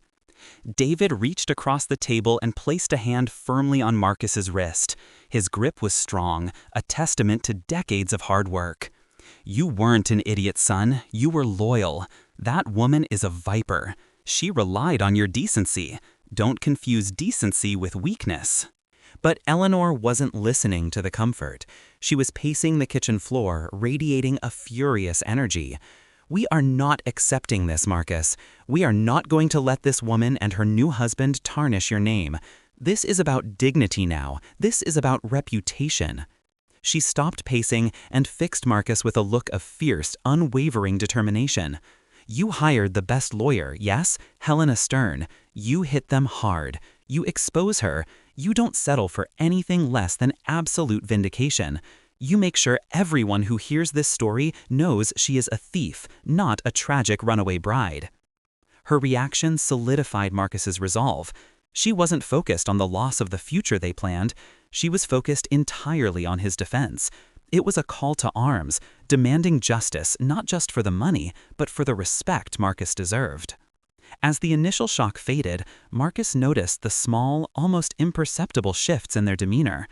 David reached across the table and placed a hand firmly on Marcus's wrist. His grip was strong, a testament to decades of hard work. "You weren't an idiot, son. You were loyal. That woman is a viper. She relied on your decency. Don't confuse decency with weakness." But Eleanor wasn't listening to the comfort. She was pacing the kitchen floor, radiating a furious energy. "We are not accepting this, Marcus. We are not going to let this woman and her new husband tarnish your name. This is about dignity now. This is about reputation. She stopped pacing and fixed Marcus with a look of fierce, unwavering determination. You hired the best lawyer, yes? Helena Stern. You hit them hard. You expose her. You don't settle for anything less than absolute vindication. You make sure everyone who hears this story knows she is a thief, not a tragic runaway bride. Her reaction solidified Marcus's resolve. She wasn't focused on the loss of the future they planned. She was focused entirely on his defense. It was a call to arms, demanding justice not just for the money, but for the respect Marcus deserved. As the initial shock faded, Marcus noticed the small, almost imperceptible shifts in their demeanor.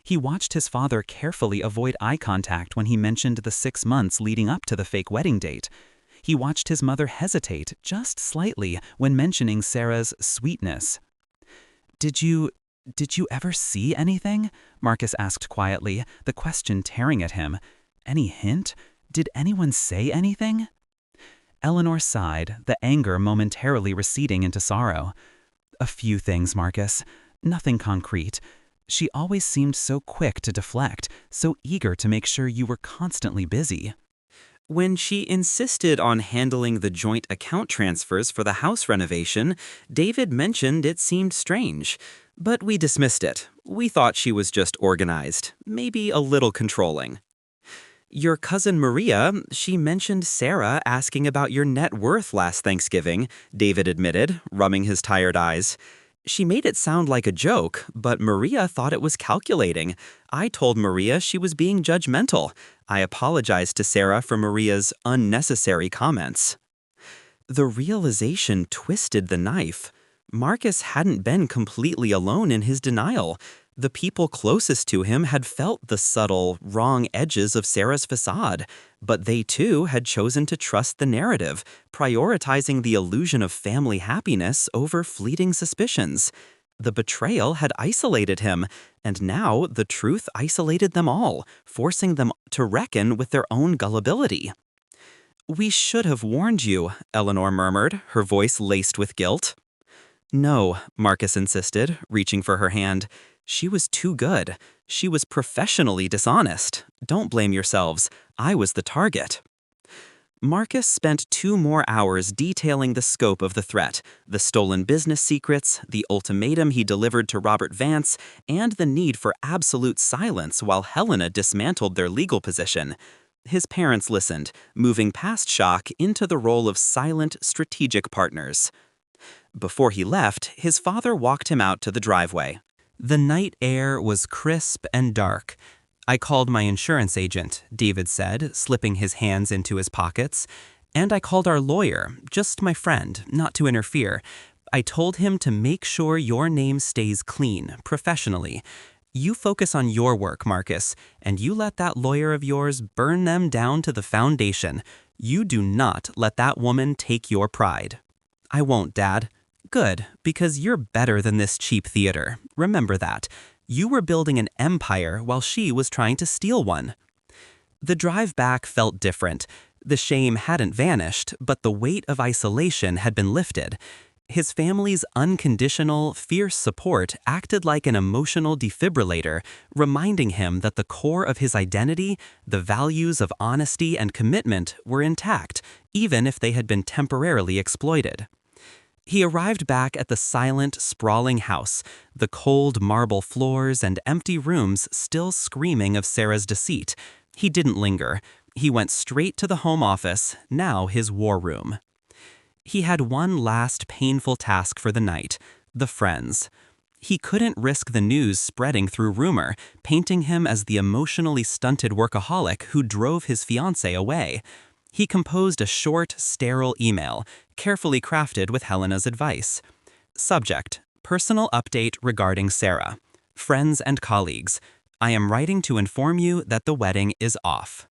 He watched his father carefully avoid eye contact when he mentioned the 6 months leading up to the fake wedding date. He watched his mother hesitate just slightly when mentioning Sarah's sweetness. Did you ever see anything?" Marcus asked quietly, the question tearing at him. "Any hint? Did anyone say anything?" Eleanor sighed, the anger momentarily receding into sorrow. "A few things, Marcus. Nothing concrete. She always seemed so quick to deflect, so eager to make sure you were constantly busy." When she insisted on handling the joint account transfers for the house renovation, David mentioned it seemed strange. But we dismissed it. We thought she was just organized, maybe a little controlling. "Your cousin Maria, she mentioned Sarah asking about your net worth last Thanksgiving," David admitted, rubbing his tired eyes. "She made it sound like a joke, but Maria thought it was calculating. I told Maria she was being judgmental. I apologized to Sarah for Maria's unnecessary comments." The realization twisted the knife. Marcus hadn't been completely alone in his denial. The people closest to him had felt the subtle, wrong edges of Sarah's facade, but they too had chosen to trust the narrative, prioritizing the illusion of family happiness over fleeting suspicions. The betrayal had isolated him, and now the truth isolated them all, forcing them to reckon with their own gullibility. "We should have warned you," Eleanor murmured, her voice laced with guilt. "No," Marcus insisted, reaching for her hand. "She was too good. She was professionally dishonest. Don't blame yourselves. I was the target." Marcus spent 2 more hours detailing the scope of the threat, the stolen business secrets, the ultimatum he delivered to Robert Vance, and the need for absolute silence while Helena dismantled their legal position. His parents listened, moving past shock into the role of silent, strategic partners. Before he left, his father walked him out to the driveway. The night air was crisp and dark. "I called my insurance agent," David said, slipping his hands into his pockets. "And I called our lawyer, just my friend, not to interfere. I told him to make sure your name stays clean, professionally. You focus on your work, Marcus, and you let that lawyer of yours burn them down to the foundation. You do not let that woman take your pride." "I won't, Dad." "Good, because you're better than this cheap theater. Remember that. You were building an empire while she was trying to steal one." The drive back felt different. The shame hadn't vanished, but the weight of isolation had been lifted. His family's unconditional, fierce support acted like an emotional defibrillator, reminding him that the core of his identity, the values of honesty and commitment, were intact, even if they had been temporarily exploited. He arrived back at the silent, sprawling house, the cold marble floors and empty rooms still screaming of Sarah's deceit. He didn't linger. He went straight to the home office, now his war room. He had one last painful task for the night: the friends. He couldn't risk the news spreading through rumor, painting him as the emotionally stunted workaholic who drove his fiancée away. He composed a short, sterile email, carefully crafted with Helena's advice. Subject: Personal update regarding Sarah. Friends and colleagues, I am writing to inform you that the wedding is off.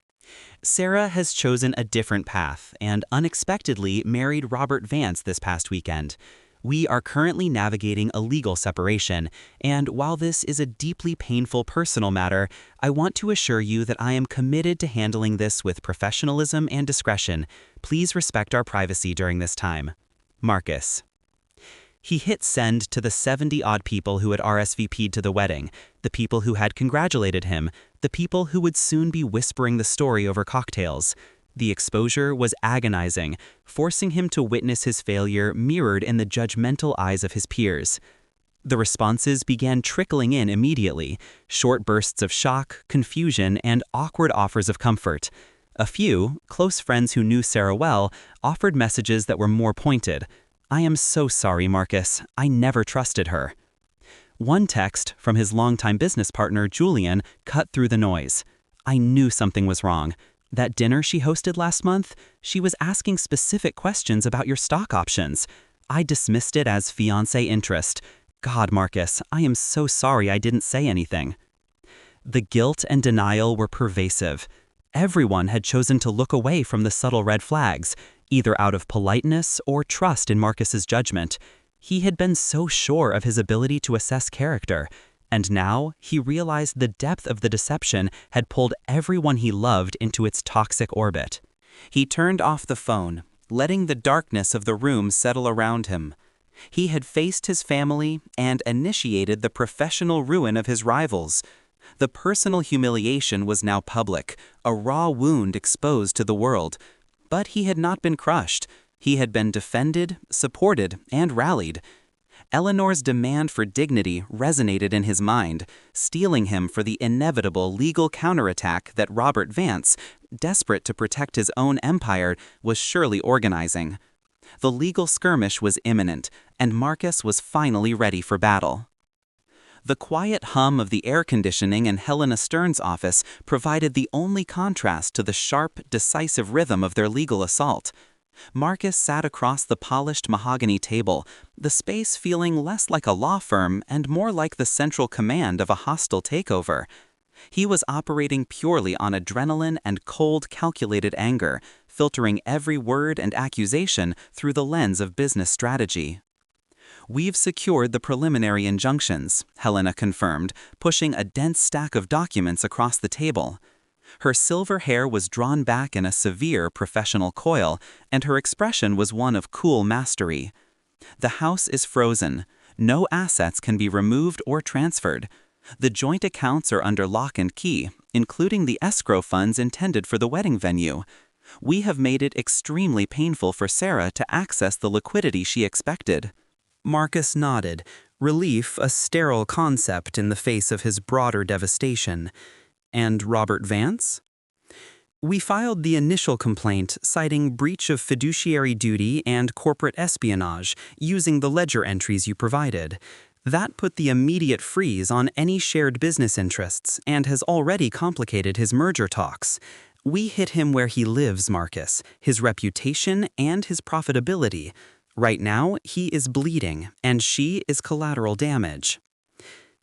Sarah has chosen a different path and unexpectedly married Robert Vance this past weekend. We are currently navigating a legal separation, and while this is a deeply painful personal matter, I want to assure you that I am committed to handling this with professionalism and discretion. Please respect our privacy during this time. Marcus. He hit send to the 70-odd people who had RSVP'd to the wedding, the people who had congratulated him, the people who would soon be whispering the story over cocktails. The exposure was agonizing, forcing him to witness his failure mirrored in the judgmental eyes of his peers. The responses began trickling in immediately, short bursts of shock, confusion, and awkward offers of comfort. A few, close friends who knew Sarah well, offered messages that were more pointed. "I am so sorry, Marcus. I never trusted her." One text from his longtime business partner, Julian, cut through the noise. "I knew something was wrong. That dinner she hosted last month, she was asking specific questions about your stock options. I dismissed it as fiancé interest. God, Marcus, I am so sorry I didn't say anything." The guilt and denial were pervasive. Everyone had chosen to look away from the subtle red flags, either out of politeness or trust in Marcus's judgment. He had been so sure of his ability to assess character, and now he realized the depth of the deception had pulled everyone he loved into its toxic orbit. He turned off the phone, letting the darkness of the room settle around him. He had faced his family and initiated the professional ruin of his rivals. The personal humiliation was now public, a raw wound exposed to the world. But he had not been crushed. He had been defended, supported, and rallied. Eleanor's demand for dignity resonated in his mind, steeling him for the inevitable legal counterattack that Robert Vance, desperate to protect his own empire, was surely organizing. The legal skirmish was imminent, and Marcus was finally ready for battle. The quiet hum of the air conditioning in Helena Stern's office provided the only contrast to the sharp, decisive rhythm of their legal assault. Marcus sat across the polished mahogany table, the space feeling less like a law firm and more like the central command of a hostile takeover. He was operating purely on adrenaline and cold, calculated anger, filtering every word and accusation through the lens of business strategy. "We've secured the preliminary injunctions," Helena confirmed, pushing a dense stack of documents across the table. Her silver hair was drawn back in a severe professional coil, and her expression was one of cool mastery. "The house is frozen. No assets can be removed or transferred. The joint accounts are under lock and key, including the escrow funds intended for the wedding venue. We have made it extremely painful for Sarah to access the liquidity she expected." Marcus nodded, relief a sterile concept in the face of his broader devastation. "And Robert Vance?" "We filed the initial complaint citing breach of fiduciary duty and corporate espionage using the ledger entries you provided. That put the immediate freeze on any shared business interests and has already complicated his merger talks. We hit him where he lives, Marcus, his reputation and his profitability. Right now, he is bleeding, and she is collateral damage."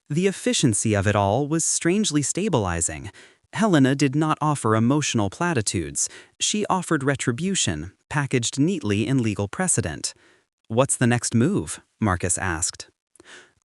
The efficiency of it all was strangely stabilizing. Helena did not offer emotional platitudes. She offered retribution, packaged neatly in legal precedent. "What's the next move?" Marcus asked.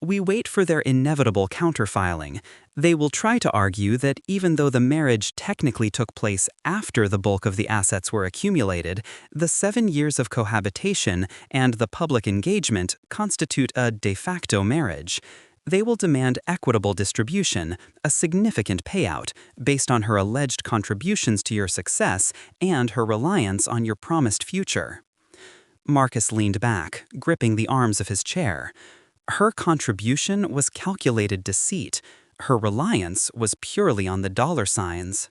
"We wait for their inevitable counterfiling. They will try to argue that even though the marriage technically took place after the bulk of the assets were accumulated, the 7 years of cohabitation and the public engagement constitute a de facto marriage. They will demand equitable distribution, a significant payout, based on her alleged contributions to your success and her reliance on your promised future." Marcus leaned back, gripping the arms of his chair. Her contribution was calculated deceit. Her reliance was purely on the dollar signs.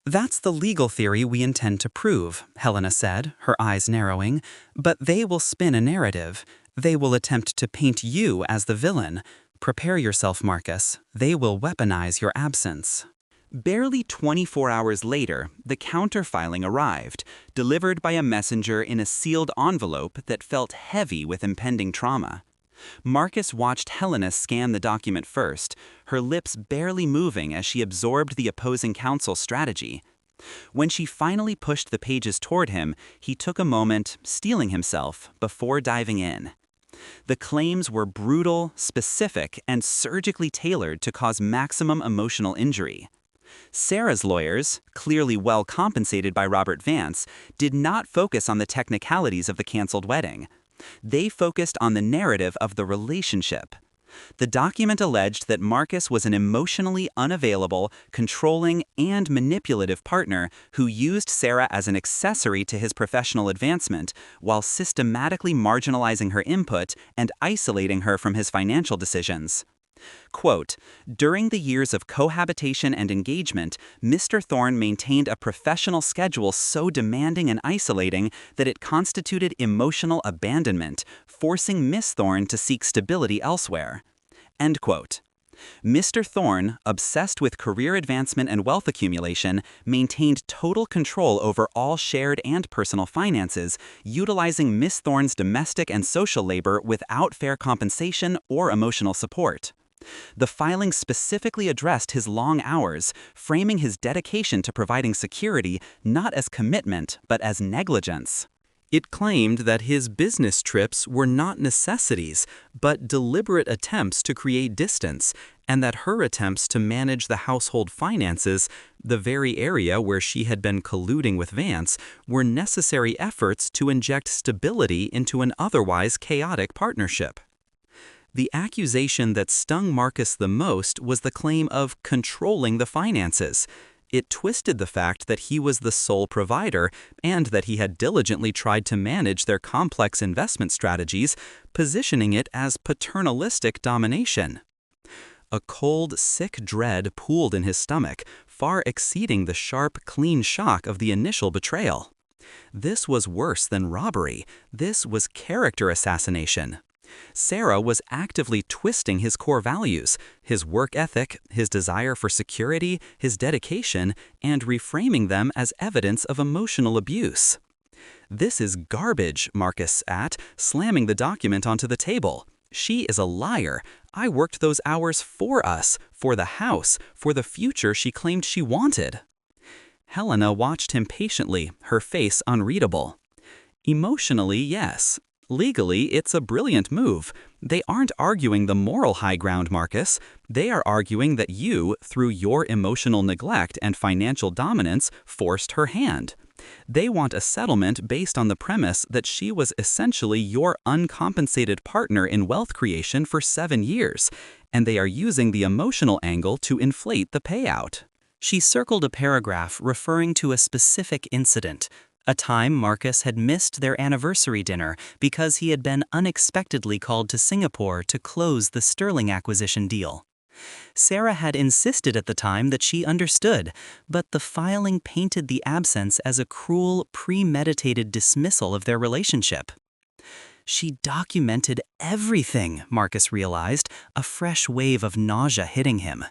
"That's the legal theory we intend to prove," Helena said, her eyes narrowing. "But they will spin a narrative. They will attempt to paint you as the villain. Prepare yourself, Marcus. They will weaponize your absence." Barely 24 hours later, the counterfiling arrived, delivered by a messenger in a sealed envelope that felt heavy with impending trauma. Marcus watched Helena scan the document first, her lips barely moving as she absorbed the opposing counsel's strategy. When she finally pushed the pages toward him, he took a moment, steeling himself, before diving in. The claims were brutal, specific, and surgically tailored to cause maximum emotional injury. Sarah's lawyers, clearly well compensated by Robert Vance, did not focus on the technicalities of the canceled wedding. They focused on the narrative of the relationship. The document alleged that Marcus was an emotionally unavailable, controlling, and manipulative partner who used Sarah as an accessory to his professional advancement while systematically marginalizing her input and isolating her from his financial decisions. Quote, "During the years of cohabitation and engagement, Mr. Thorne maintained a professional schedule so demanding and isolating that it constituted emotional abandonment, forcing Miss Thorne to seek stability elsewhere." End quote. Mr. Thorne, obsessed with career advancement and wealth accumulation, maintained total control over all shared and personal finances, utilizing Miss Thorne's domestic and social labor without fair compensation or emotional support. The filing specifically addressed his long hours, framing his dedication to providing security not as commitment but as negligence. It claimed that his business trips were not necessities, but deliberate attempts to create distance, and that her attempts to manage the household finances, the very area where she had been colluding with Vance, were necessary efforts to inject stability into an otherwise chaotic partnership. The accusation that stung Marcus the most was the claim of controlling the finances. It twisted the fact that he was the sole provider and that he had diligently tried to manage their complex investment strategies, positioning it as paternalistic domination. A cold, sick dread pooled in his stomach, far exceeding the sharp, clean shock of the initial betrayal. This was worse than robbery. This was character assassination. Sarah was actively twisting his core values, his work ethic, his desire for security, his dedication, and reframing them as evidence of emotional abuse. "This is garbage," Marcus at, slamming the document onto the table. "She is a liar. I worked those hours for us, for the house, for the future she claimed she wanted." Helena watched him patiently, her face unreadable. "Emotionally, yes. Legally, it's a brilliant move. They aren't arguing the moral high ground, Marcus. They are arguing that you, through your emotional neglect and financial dominance, forced her hand. They want a settlement based on the premise that she was essentially your uncompensated partner in wealth creation for 7 years, and they are using the emotional angle to inflate the payout." She circled a paragraph referring to a specific incident, a time Marcus had missed their anniversary dinner because he had been unexpectedly called to Singapore to close the Sterling acquisition deal. Sarah had insisted at the time that she understood, but the filing painted the absence as a cruel, premeditated dismissal of their relationship. She documented everything, Marcus realized, a fresh wave of nausea hitting him.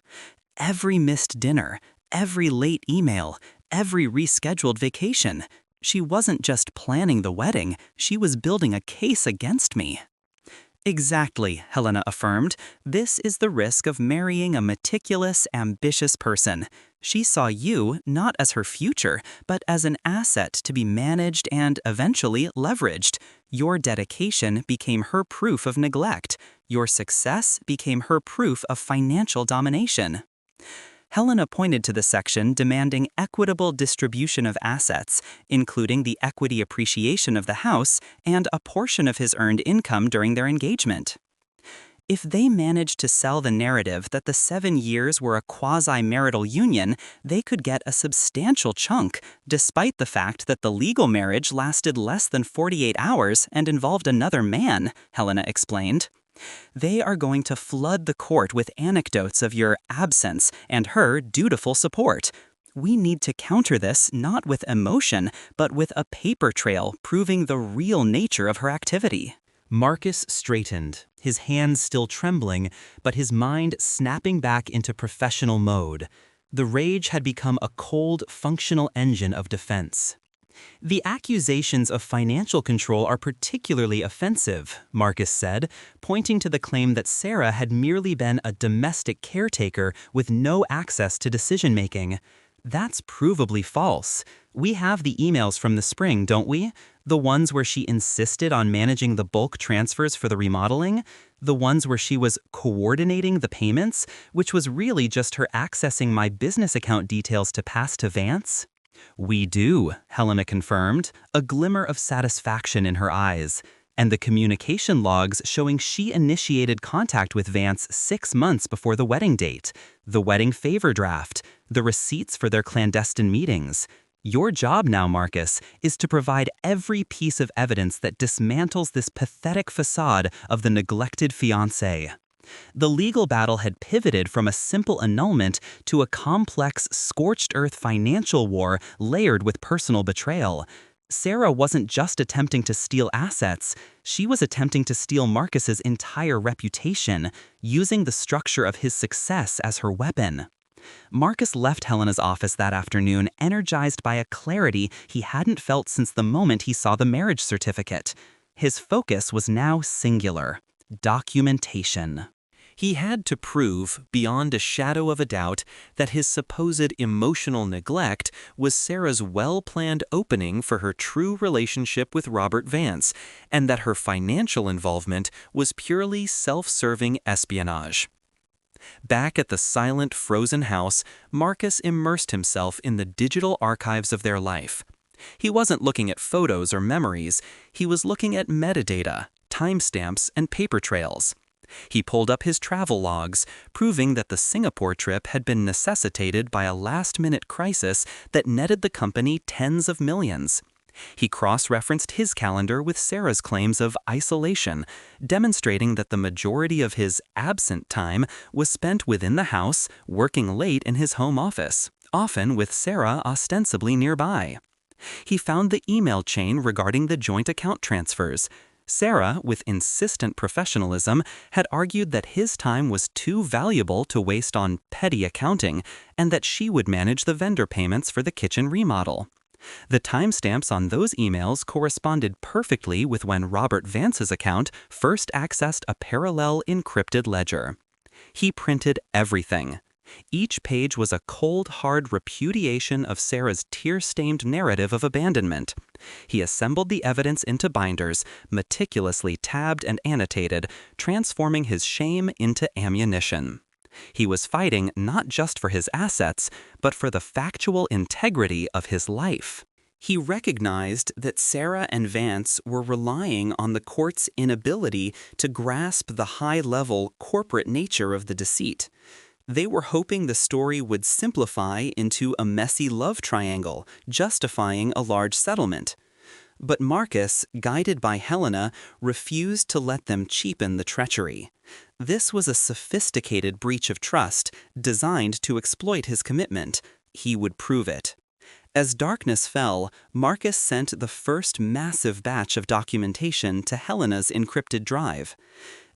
Every missed dinner, every late email, every rescheduled vacation. She wasn't just planning the wedding, she was building a case against me. "Exactly," Helena affirmed. "This is the risk of marrying a meticulous, ambitious person. She saw you not as her future, but as an asset to be managed and, eventually, leveraged. Your dedication became her proof of neglect. Your success became her proof of financial domination." Helena pointed to the section demanding equitable distribution of assets, including the equity appreciation of the house and a portion of his earned income during their engagement. If they managed to sell the narrative that the 7 years were a quasi-marital union, they could get a substantial chunk, despite the fact that the legal marriage lasted less than 48 hours and involved another man, Helena explained. "They are going to flood the court with anecdotes of your absence and her dutiful support. We need to counter this not with emotion, but with a paper trail proving the real nature of her activity." Marcus straightened, his hands still trembling, but his mind snapping back into professional mode. The rage had become a cold, functional engine of defense. "The accusations of financial control are particularly offensive," Marcus said, pointing to the claim that Sarah had merely been a domestic caretaker with no access to decision-making. "That's provably false. We have the emails from the spring, don't we? The ones where she insisted on managing the bulk transfers for the remodeling? The ones where she was coordinating the payments, which was really just her accessing my business account details to pass to Vance?" "We do," Helena confirmed, a glimmer of satisfaction in her eyes. and the communication logs showing she initiated contact with Vance 6 months before the wedding date, the wedding favor draft, the receipts for their clandestine meetings. Your job now, Marcus, is to provide every piece of evidence that dismantles this pathetic facade of the neglected fiancé. The legal battle had pivoted from a simple annulment to a complex, scorched-earth financial war layered with personal betrayal. Sarah wasn't just attempting to steal assets, she was attempting to steal Marcus's entire reputation, using the structure of his success as her weapon. Marcus left Helena's office that afternoon energized by a clarity he hadn't felt since the moment he saw the marriage certificate. His focus was now singular: documentation. He had to prove, beyond a shadow of a doubt, that his supposed emotional neglect was Sarah's well-planned opening for her true relationship with Robert Vance, and that her financial involvement was purely self-serving espionage. Back at the silent, frozen house, Marcus immersed himself in the digital archives of their life. He wasn't looking at photos or memories, he was looking at metadata, timestamps, and paper trails. He pulled up his travel logs, proving that the Singapore trip had been necessitated by a last-minute crisis that netted the company tens of millions. He cross-referenced his calendar with Sarah's claims of isolation, demonstrating that the majority of his absent time was spent within the house, working late in his home office, often with Sarah ostensibly nearby. He found the email chain regarding the joint account transfers. Sarah, with insistent professionalism, had argued that his time was too valuable to waste on petty accounting, and that she would manage the vendor payments for the kitchen remodel. The timestamps on those emails corresponded perfectly with when Robert Vance's account first accessed a parallel encrypted ledger. He printed everything. Each page was a cold, hard repudiation of Sarah's tear-stained narrative of abandonment. He assembled the evidence into binders, meticulously tabbed and annotated, transforming his shame into ammunition. He was fighting not just for his assets, but for the factual integrity of his life. He recognized that Sarah and Vance were relying on the court's inability to grasp the high-level corporate nature of the deceit. They were hoping the story would simplify into a messy love triangle, justifying a large settlement. But Marcus, guided by Helena, refused to let them cheapen the treachery. This was a sophisticated breach of trust, designed to exploit his commitment. He would prove it. As darkness fell, Marcus sent the first massive batch of documentation to Helena's encrypted drive.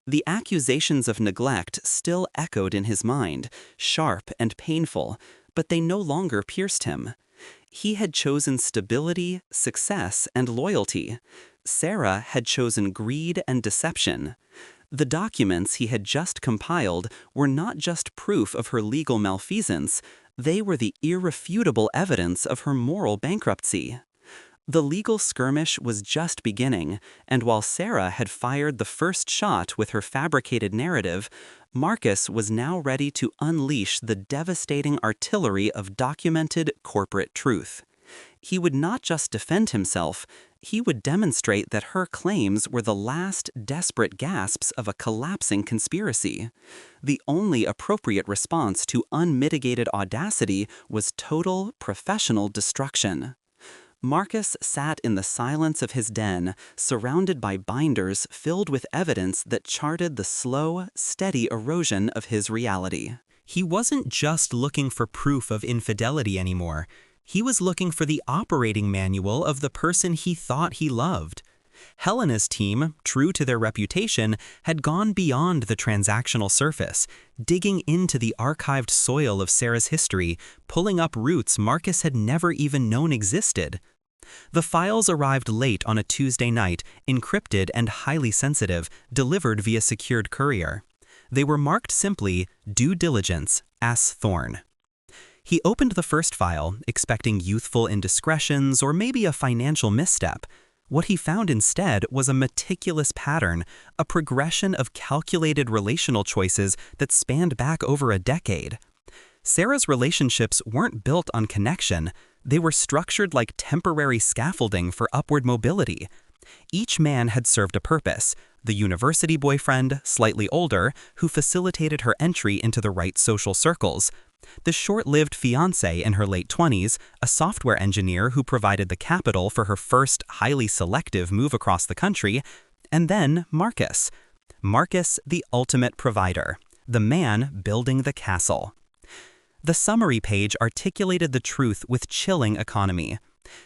The accusations of neglect still echoed in his mind, sharp and painful, but they no longer pierced him. He had chosen stability, success, and loyalty. Sarah had chosen greed and deception. The documents he had just compiled were not just proof of her legal malfeasance, they were the irrefutable evidence of her moral bankruptcy. The legal skirmish was just beginning, and while Sarah had fired the first shot with her fabricated narrative, Marcus was now ready to unleash the devastating artillery of documented corporate truth. He would not just defend himself, he would demonstrate that her claims were the last desperate gasps of a collapsing conspiracy. The only appropriate response to unmitigated audacity was total professional destruction. Marcus sat in the silence of his den, surrounded by binders filled with evidence that charted the slow, steady erosion of his reality. He wasn't just looking for proof of infidelity anymore. He was looking for the operating manual of the person he thought he loved. Helena's team, true to their reputation, had gone beyond the transactional surface, digging into the archived soil of Sarah's history, pulling up roots Marcus had never even known existed. The files arrived late on a Tuesday night, encrypted and highly sensitive, delivered via secured courier. They were marked simply, Due Diligence, Ass Thorn. He opened the first file, expecting youthful indiscretions or maybe a financial misstep. What he found instead was a meticulous pattern, a progression of calculated relational choices that spanned back over a decade. Sarah's relationships weren't built on connection, they were structured like temporary scaffolding for upward mobility. Each man had served a purpose: the university boyfriend, slightly older, who facilitated her entry into the right social circles; the short-lived fiancé in her late 20s, a software engineer who provided the capital for her first highly selective move across the country; and then Marcus. Marcus, the ultimate provider, the man building the castle. The summary page articulated the truth with chilling economy.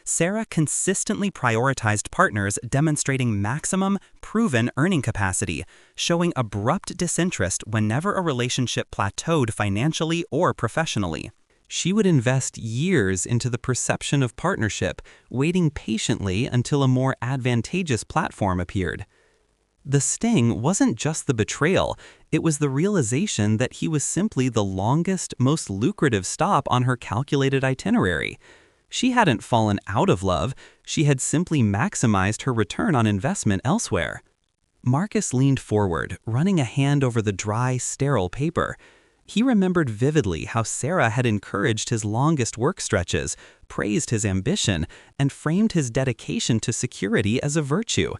Sarah consistently prioritized partners demonstrating maximum, proven earning capacity, showing abrupt disinterest whenever a relationship plateaued financially or professionally. She would invest years into the perception of partnership, waiting patiently until a more advantageous platform appeared. The sting wasn't just the betrayal, it was the realization that he was simply the longest, most lucrative stop on her calculated itinerary. She hadn't fallen out of love, she had simply maximized her return on investment elsewhere. Marcus leaned forward, running a hand over the dry, sterile paper. He remembered vividly how Sarah had encouraged his longest work stretches, praised his ambition, and framed his dedication to security as a virtue.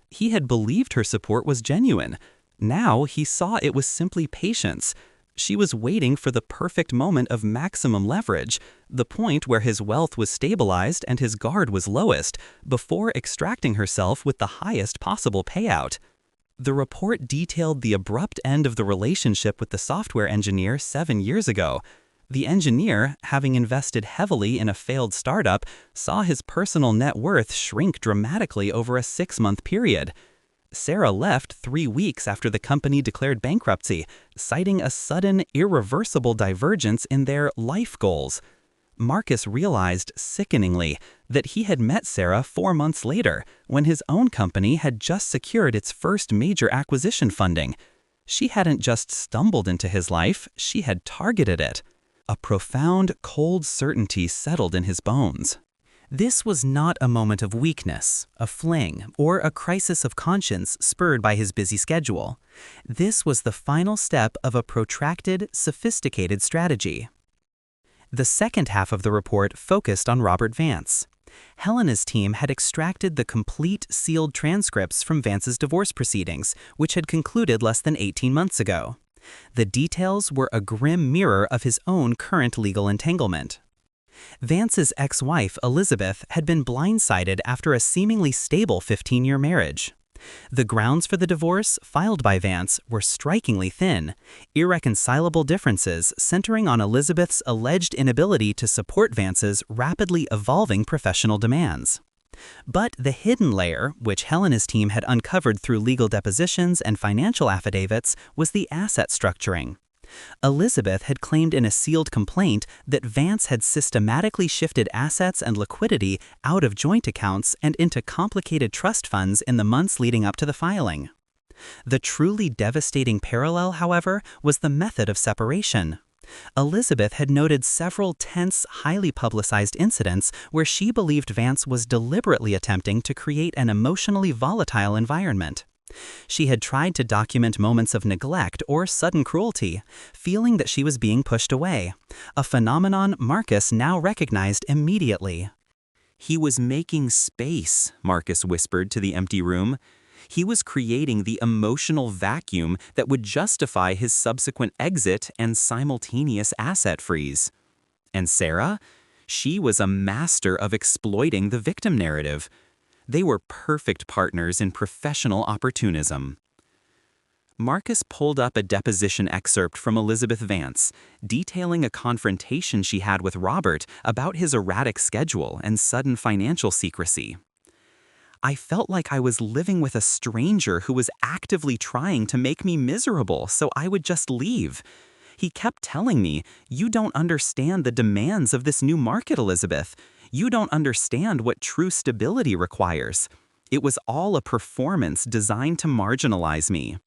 He had believed her support was genuine. Now he saw it was simply patience. She was waiting for the perfect moment of maximum leverage, the point where his wealth was stabilized and his guard was lowest, before extracting herself with the highest possible payout. The report detailed the abrupt end of the relationship with the software engineer 7 years ago. The engineer, having invested heavily in a failed startup, saw his personal net worth shrink dramatically over a 6-month period. Sarah left 3 weeks after the company declared bankruptcy, citing a sudden, irreversible divergence in their life goals. Marcus realized, sickeningly, that he had met Sarah 4 months later, when his own company had just secured its first major acquisition funding. She hadn't just stumbled into his life, she had targeted it. A profound, cold certainty settled in his bones. This was not a moment of weakness, a fling, or a crisis of conscience spurred by his busy schedule. This was the final step of a protracted, sophisticated strategy. The second half of the report focused on Robert Vance. Helena's team had extracted the complete sealed transcripts from Vance's divorce proceedings, which had concluded less than 18 months ago. The details were a grim mirror of his own current legal entanglement. Vance's ex-wife, Elizabeth, had been blindsided after a seemingly stable 15-year marriage. The grounds for the divorce, filed by Vance, were strikingly thin, irreconcilable differences centering on Elizabeth's alleged inability to support Vance's rapidly evolving professional demands. But the hidden layer, which Helena's team had uncovered through legal depositions and financial affidavits, was the asset structuring. Elizabeth had claimed in a sealed complaint that Vance had systematically shifted assets and liquidity out of joint accounts and into complicated trust funds in the months leading up to the filing. The truly devastating parallel, however, was the method of separation. Elizabeth had noted several tense, highly publicized incidents where she believed Vance was deliberately attempting to create an emotionally volatile environment. She had tried to document moments of neglect or sudden cruelty, feeling that she was being pushed away, a phenomenon Marcus now recognized immediately. He was making space, Marcus whispered to the empty room. He was creating the emotional vacuum that would justify his subsequent exit and simultaneous asset freeze. And Sarah? She was a master of exploiting the victim narrative. They were perfect partners in professional opportunism. Marcus pulled up a deposition excerpt from Elizabeth Vance, detailing a confrontation she had with Robert about his erratic schedule and sudden financial secrecy. "I felt like I was living with a stranger who was actively trying to make me miserable, so I would just leave. He kept telling me, 'You don't understand the demands of this new market, Elizabeth. You don't understand what true stability requires.' It was all a performance designed to marginalize me."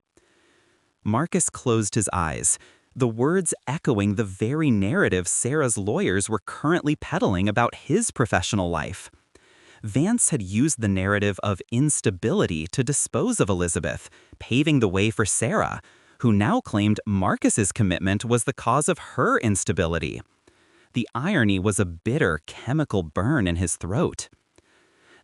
Marcus closed his eyes, the words echoing the very narrative Sarah's lawyers were currently peddling about his professional life. Vance had used the narrative of instability to dispose of Elizabeth, paving the way for Sarah, who now claimed Marcus's commitment was the cause of her instability. The irony was a bitter chemical burn in his throat.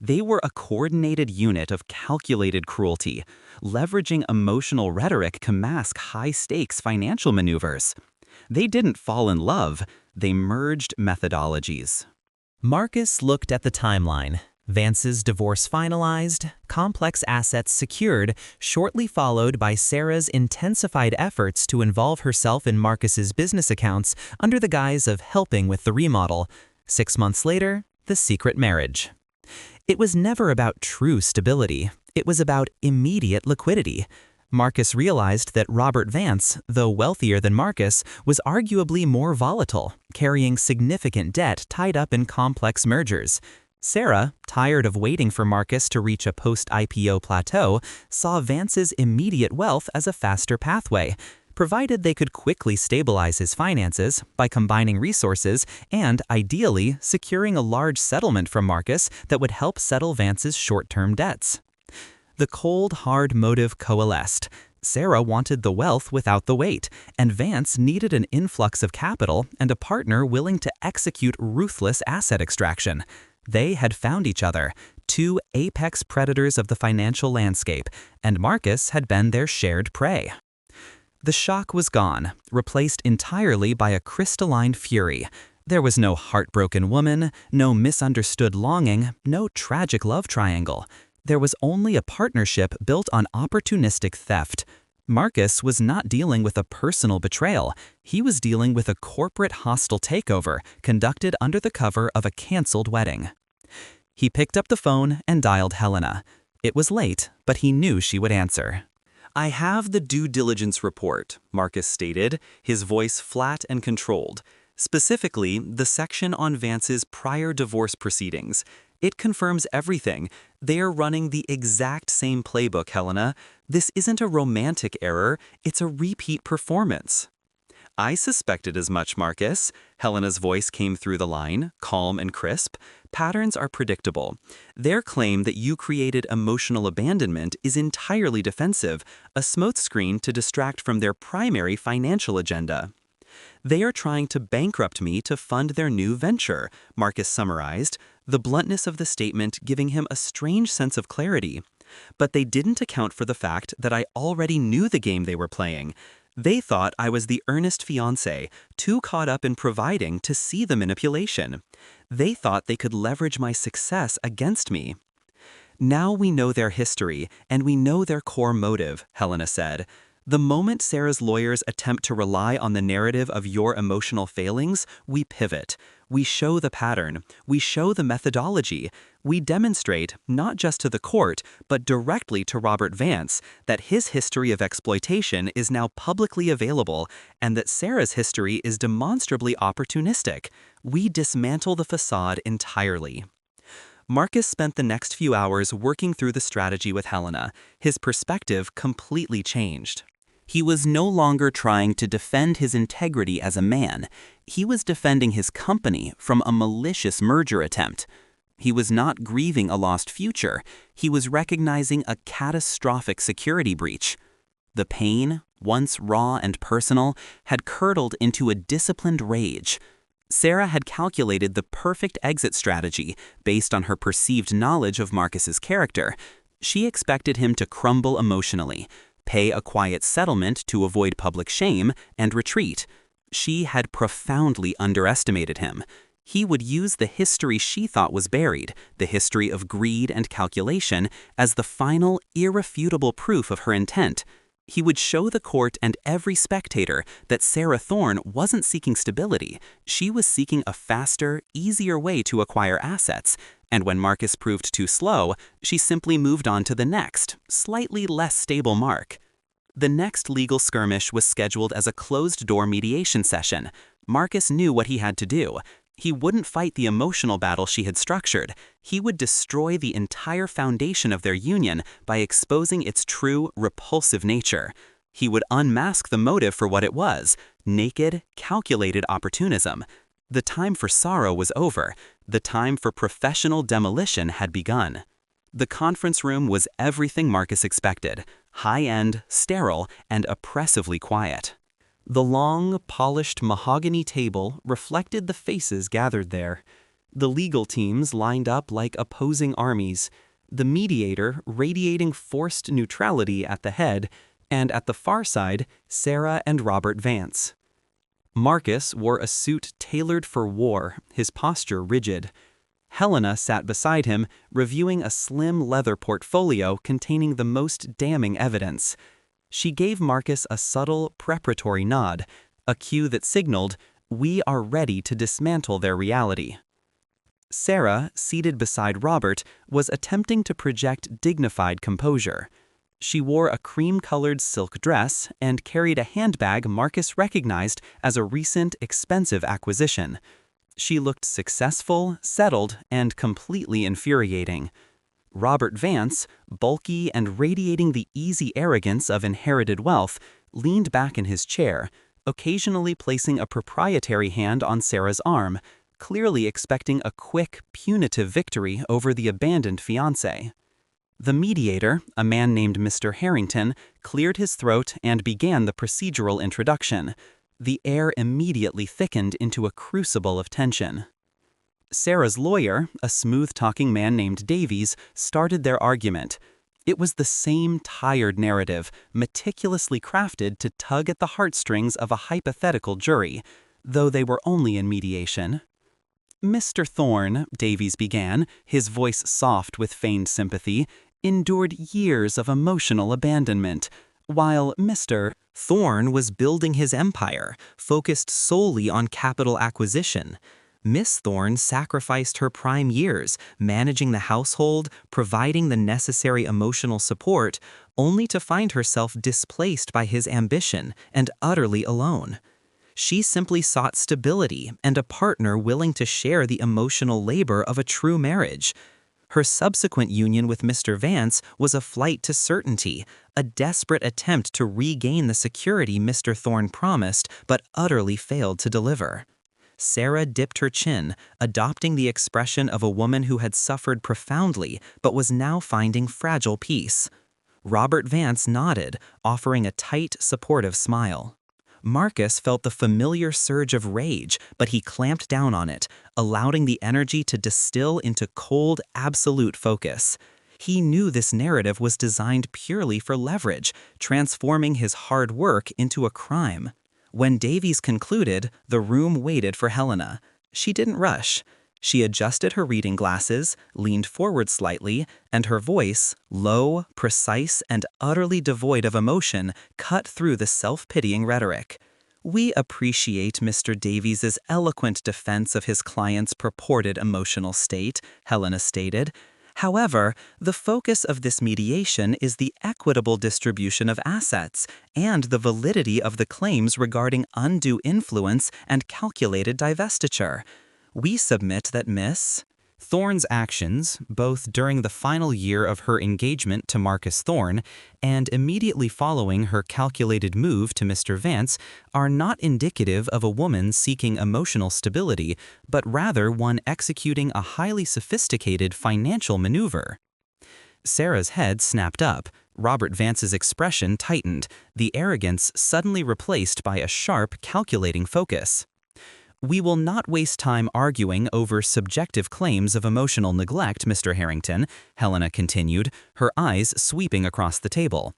They were a coordinated unit of calculated cruelty, leveraging emotional rhetoric to mask high-stakes financial maneuvers. They didn't fall in love, they merged methodologies. Marcus looked at the timeline. Vance's divorce finalized, complex assets secured, shortly followed by Sarah's intensified efforts to involve herself in Marcus's business accounts under the guise of helping with the remodel. 6 months later, the secret marriage. It was never about true stability. It was about immediate liquidity. Marcus realized that Robert Vance, though wealthier than Marcus, was arguably more volatile, carrying significant debt tied up in complex mergers. Sarah, tired of waiting for Marcus to reach a post-IPO plateau, saw Vance's immediate wealth as a faster pathway, provided they could quickly stabilize his finances by combining resources and, ideally, securing a large settlement from Marcus that would help settle Vance's short-term debts. The cold, hard motive coalesced. Sarah wanted the wealth without the weight, and Vance needed an influx of capital and a partner willing to execute ruthless asset extraction. They had found each other, two apex predators of the financial landscape, and Marcus had been their shared prey. The shock was gone, replaced entirely by a crystalline fury. There was no heartbroken woman, no misunderstood longing, no tragic love triangle. There was only a partnership built on opportunistic theft. Marcus was not dealing with a personal betrayal. He was dealing with a corporate hostile takeover conducted under the cover of a canceled wedding. He picked up the phone and dialed Helena. It was late, but he knew she would answer. "I have the due diligence report," Marcus stated, his voice flat and controlled. Specifically, the section on Vance's prior divorce proceedings. It confirms everything. They are running the exact same playbook, Helena. This isn't a romantic error, it's a repeat performance. "I suspected as much, Marcus." Helena's voice came through the line, calm and crisp. "Patterns are predictable. Their claim that you created emotional abandonment is entirely defensive, a smokescreen to distract from their primary financial agenda." "They are trying to bankrupt me to fund their new venture," Marcus summarized, the bluntness of the statement giving him a strange sense of clarity. "But they didn't account for the fact that I already knew the game they were playing. They thought I was the earnest fiancé, too caught up in providing to see the manipulation. They thought they could leverage my success against me." "Now we know their history, and we know their core motive," Helena said. "The moment Sarah's lawyers attempt to rely on the narrative of your emotional failings, we pivot. We show the pattern. We show the methodology. We demonstrate, not just to the court, but directly to Robert Vance, that his history of exploitation is now publicly available, and that Sarah's history is demonstrably opportunistic. We dismantle the facade entirely." Marcus spent the next few hours working through the strategy with Helena. His perspective completely changed. He was no longer trying to defend his integrity as a man. He was defending his company from a malicious merger attempt. He was not grieving a lost future. He was recognizing a catastrophic security breach. The pain, once raw and personal, had curdled into a disciplined rage. Sarah had calculated the perfect exit strategy based on her perceived knowledge of Marcus's character. She expected him to crumble emotionally, pay a quiet settlement to avoid public shame, and retreat. She had profoundly underestimated him. He would use the history she thought was buried, the history of greed and calculation, as the final, irrefutable proof of her intent. He would show the court and every spectator that Sarah Thorne wasn't seeking stability. She was seeking a faster, easier way to acquire assets. And when Marcus proved too slow, she simply moved on to the next, slightly less stable mark. The next legal skirmish was scheduled as a closed-door mediation session. Marcus knew what he had to do. He wouldn't fight the emotional battle she had structured. He would destroy the entire foundation of their union by exposing its true, repulsive nature. He would unmask the motive for what it was: naked, calculated opportunism. The time for sorrow was over. The time for professional demolition had begun. The conference room was everything Marcus expected: high-end, sterile, and oppressively quiet. The long, polished mahogany table reflected the faces gathered there. The legal teams lined up like opposing armies, the mediator radiating forced neutrality at the head, and at the far side, Sarah and Robert Vance. Marcus wore a suit tailored for war, his posture rigid. Helena sat beside him, reviewing a slim leather portfolio containing the most damning evidence. She gave Marcus a subtle, preparatory nod, a cue that signaled, "We are ready to dismantle their reality." Sarah, seated beside Robert, was attempting to project dignified composure. She wore a cream-colored silk dress and carried a handbag Marcus recognized as a recent, expensive acquisition. She looked successful, settled, and completely infuriating. Robert Vance, bulky and radiating the easy arrogance of inherited wealth, leaned back in his chair, occasionally placing a proprietary hand on Sarah's arm, clearly expecting a quick, punitive victory over the abandoned fiancé. The mediator, a man named Mr. Harrington, cleared his throat and began the procedural introduction. The air immediately thickened into a crucible of tension. Sarah's lawyer, a smooth-talking man named Davies, started their argument. It was the same tired narrative, meticulously crafted to tug at the heartstrings of a hypothetical jury, though they were only in mediation. "Mr. Thorne," Davies began, his voice soft with feigned sympathy, "endured years of emotional abandonment, while Mr. Thorne was building his empire, focused solely on capital acquisition. Miss Thorne sacrificed her prime years, managing the household, providing the necessary emotional support, only to find herself displaced by his ambition and utterly alone. She simply sought stability and a partner willing to share the emotional labor of a true marriage. Her subsequent union with Mr. Vance was a flight to certainty, a desperate attempt to regain the security Mr. Thorne promised but utterly failed to deliver." Sarah dipped her chin, adopting the expression of a woman who had suffered profoundly but was now finding fragile peace. Robert Vance nodded, offering a tight, supportive smile. Marcus felt the familiar surge of rage, but he clamped down on it, allowing the energy to distill into cold, absolute focus. He knew this narrative was designed purely for leverage, transforming his hard work into a crime. When Davies concluded, the room waited for Helena. She didn't rush. She adjusted her reading glasses, leaned forward slightly, and her voice, low, precise, and utterly devoid of emotion, cut through the self-pitying rhetoric. "We appreciate Mr. Davies's eloquent defense of his client's purported emotional state," Helena stated. "However, the focus of this mediation is the equitable distribution of assets and the validity of the claims regarding undue influence and calculated divestiture. We submit that Miss Thorne's actions, both during the final year of her engagement to Marcus Thorne and immediately following her calculated move to Mr. Vance, are not indicative of a woman seeking emotional stability, but rather one executing a highly sophisticated financial maneuver." Sarah's head snapped up. Robert Vance's expression tightened, the arrogance suddenly replaced by a sharp, calculating focus. "We will not waste time arguing over subjective claims of emotional neglect, Mr. Harrington," Helena continued, her eyes sweeping across the table.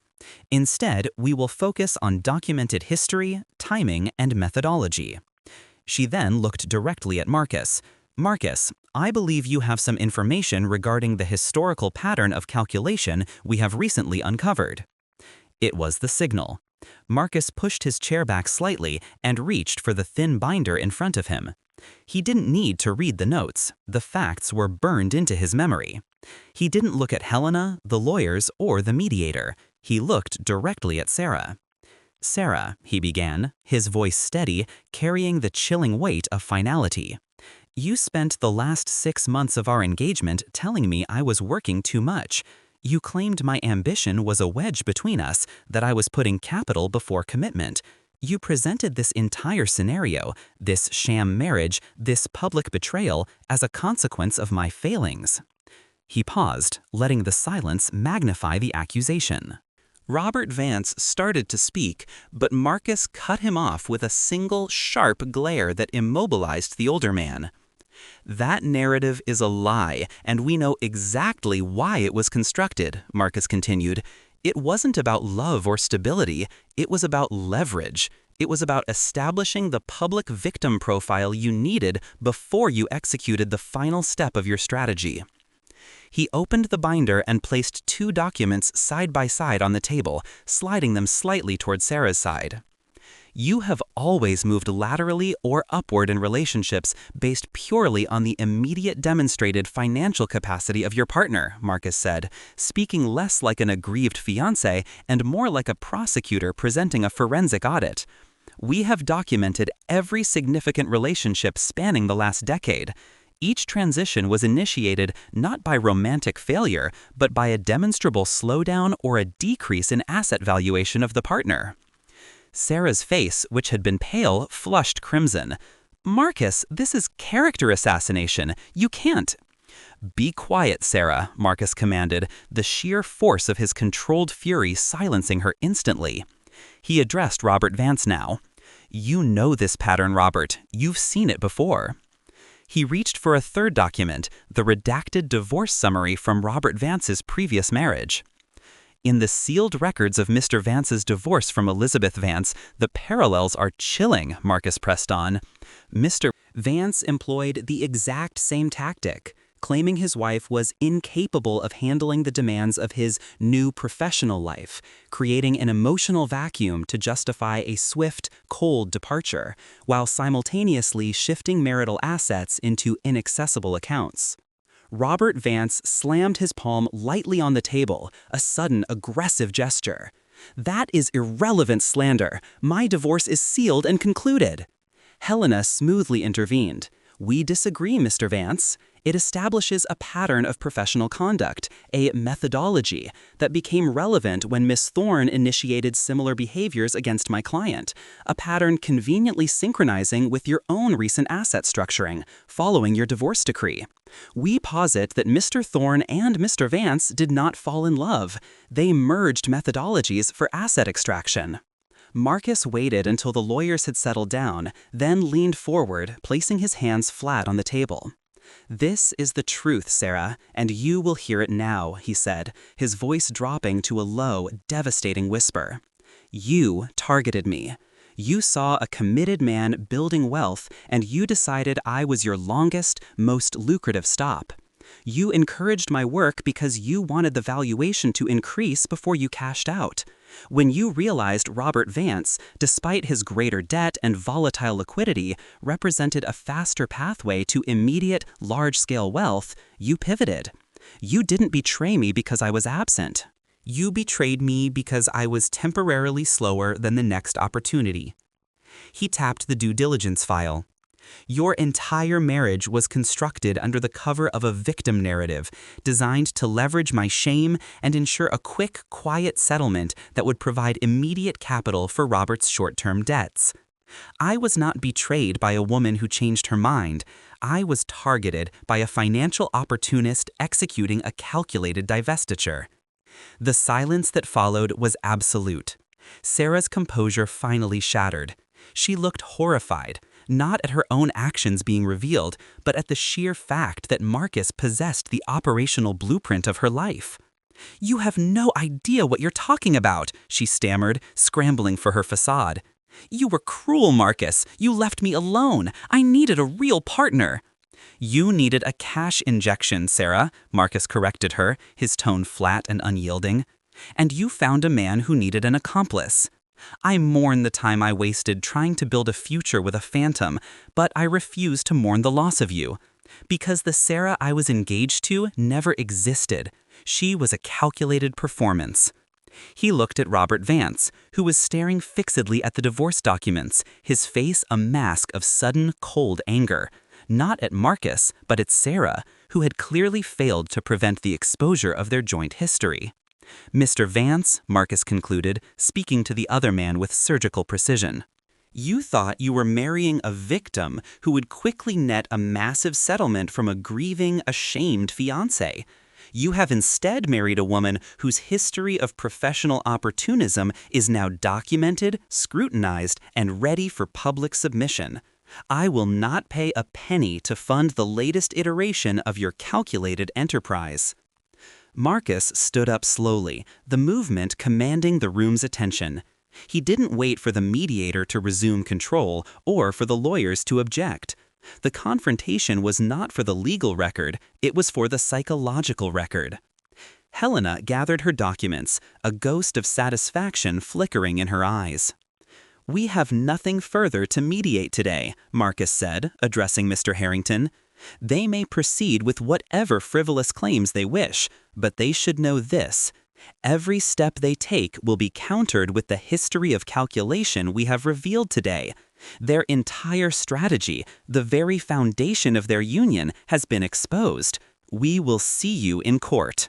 "Instead, we will focus on documented history, timing, and methodology." She then looked directly at Marcus. "Marcus, I believe you have some information regarding the historical pattern of calculation we have recently uncovered." It was the signal. Marcus pushed his chair back slightly and reached for the thin binder in front of him. He didn't need to read the notes. The facts were burned into his memory. He didn't look at Helena, the lawyers, or the mediator. He looked directly at Sarah. "Sarah," he began, his voice steady, carrying the chilling weight of finality. "You spent the last 6 months of our engagement telling me I was working too much. You claimed my ambition was a wedge between us, that I was putting capital before commitment. You presented this entire scenario, this sham marriage, this public betrayal, as a consequence of my failings." He paused, letting the silence magnify the accusation. Robert Vance started to speak, but Marcus cut him off with a single, sharp glare that immobilized the older man. That narrative is a lie, and we know exactly why it was constructed, Marcus continued. It wasn't about love or stability, it was about leverage. It was about establishing the public victim profile you needed before you executed the final step of your strategy. He opened the binder and placed two documents side by side on the table, sliding them slightly toward Sarah's side. You have always moved laterally or upward in relationships based purely on the immediate demonstrated financial capacity of your partner, Marcus said, speaking less like an aggrieved fiancé and more like a prosecutor presenting a forensic audit. We have documented every significant relationship spanning the last decade. Each transition was initiated not by romantic failure, but by a demonstrable slowdown or a decrease in asset valuation of the partner. Sarah's face, which had been pale, flushed crimson. "Marcus, this is character assassination. You can't." "Be quiet, Sarah," Marcus commanded, the sheer force of his controlled fury silencing her instantly. He addressed Robert Vance now. "You know this pattern, Robert. You've seen it before." He reached for a third document, the redacted divorce summary from Robert Vance's previous marriage. "In the sealed records of Mr. Vance's divorce from Elizabeth Vance, the parallels are chilling," Marcus pressed on. Mr. Vance employed the exact same tactic, claiming his wife was incapable of handling the demands of his new professional life, creating an emotional vacuum to justify a swift, cold departure, while simultaneously shifting marital assets into inaccessible accounts. Robert Vance slammed his palm lightly on the table, a sudden aggressive gesture. "That is irrelevant slander. My divorce is sealed and concluded." Helena smoothly intervened. "We disagree, Mr. Vance. It establishes a pattern of professional conduct, a methodology, that became relevant when Miss Thorne initiated similar behaviors against my client, a pattern conveniently synchronizing with your own recent asset structuring, following your divorce decree. We posit that Mr. Thorne and Mr. Vance did not fall in love. They merged methodologies for asset extraction." Marcus waited until the lawyers had settled down, then leaned forward, placing his hands flat on the table. "This is the truth, Sarah, and you will hear it now," he said, his voice dropping to a low, devastating whisper. "You targeted me. You saw a committed man building wealth, and you decided I was your longest, most lucrative stop. You encouraged my work because you wanted the valuation to increase before you cashed out. When you realized Robert Vance, despite his greater debt and volatile liquidity, represented a faster pathway to immediate, large-scale wealth, you pivoted. You didn't betray me because I was absent. You betrayed me because I was temporarily slower than the next opportunity." He tapped the due diligence file. "Your entire marriage was constructed under the cover of a victim narrative, designed to leverage my shame and ensure a quick, quiet settlement that would provide immediate capital for Robert's short-term debts. I was not betrayed by a woman who changed her mind. I was targeted by a financial opportunist executing a calculated divestiture." The silence that followed was absolute. Sarah's composure finally shattered. She looked horrified, not at her own actions being revealed, but at the sheer fact that Marcus possessed the operational blueprint of her life. "You have no idea what you're talking about," she stammered, scrambling for her facade. "You were cruel, Marcus. You left me alone. I needed a real partner." "You needed a cash injection, Sarah," Marcus corrected her, his tone flat and unyielding. "And you found a man who needed an accomplice. I mourn the time I wasted trying to build a future with a phantom, but I refuse to mourn the loss of you. Because the Sarah I was engaged to never existed. She was a calculated performance." He looked at Robert Vance, who was staring fixedly at the divorce documents, his face a mask of sudden, cold anger. Not at Marcus, but at Sarah, who had clearly failed to prevent the exposure of their joint history. "Mr. Vance," Marcus concluded, speaking to the other man with surgical precision, "you thought you were marrying a victim who would quickly net a massive settlement from a grieving, ashamed fiancé. You have instead married a woman whose history of professional opportunism is now documented, scrutinized, and ready for public submission. I will not pay a penny to fund the latest iteration of your calculated enterprise. Marcus stood up slowly, the movement commanding the room's attention. He didn't wait for the mediator to resume control or for the lawyers to object. The confrontation was not for the legal record, it was for the psychological record. Helena gathered her documents, a ghost of satisfaction flickering in her eyes. "We have nothing further to mediate today," Marcus said, addressing Mr. Harrington. "They may proceed with whatever frivolous claims they wish, but they should know this. Every step they take will be countered with the history of calculation we have revealed today. Their entire strategy, the very foundation of their union, has been exposed. We will see you in court."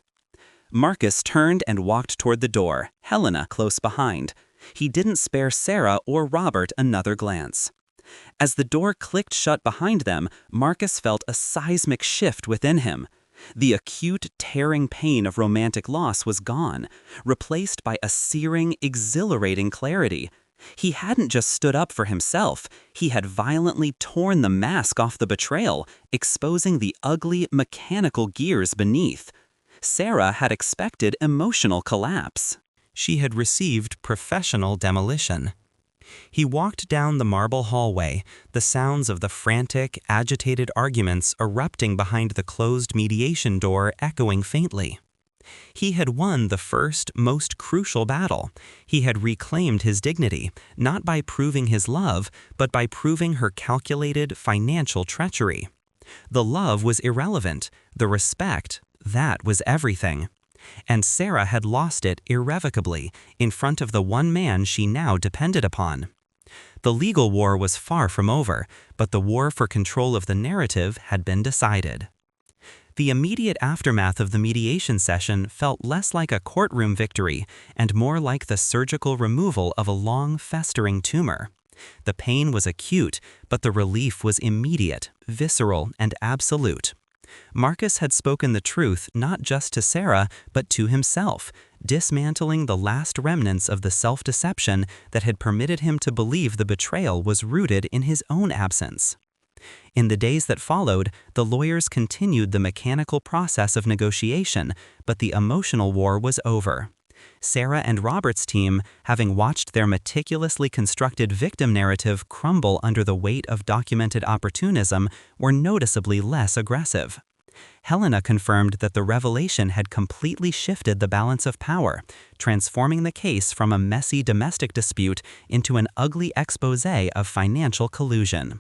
Marcus turned and walked toward the door, Helena close behind. He didn't spare Sarah or Robert another glance. As the door clicked shut behind them, Marcus felt a seismic shift within him. The acute, tearing pain of romantic loss was gone, replaced by a searing, exhilarating clarity. He hadn't just stood up for himself, he had violently torn the mask off the betrayal, exposing the ugly, mechanical gears beneath. Sarah had expected emotional collapse. She had received professional demolition. He walked down the marble hallway, the sounds of the frantic, agitated arguments erupting behind the closed mediation door echoing faintly. He had won the first, most crucial battle. He had reclaimed his dignity, not by proving his love, but by proving her calculated financial treachery. The love was irrelevant. The respect, that was everything. And Sarah had lost it irrevocably in front of the one man she now depended upon. The legal war was far from over, but the war for control of the narrative had been decided. The immediate aftermath of the mediation session felt less like a courtroom victory and more like the surgical removal of a long, festering tumor. The pain was acute, but the relief was immediate, visceral, and absolute. Marcus had spoken the truth not just to Sarah, but to himself, dismantling the last remnants of the self-deception that had permitted him to believe the betrayal was rooted in his own absence. In the days that followed, the lawyers continued the mechanical process of negotiation, but the emotional war was over. Sarah and Robert's team, having watched their meticulously constructed victim narrative crumble under the weight of documented opportunism, were noticeably less aggressive. Helena confirmed that the revelation had completely shifted the balance of power, transforming the case from a messy domestic dispute into an ugly exposé of financial collusion.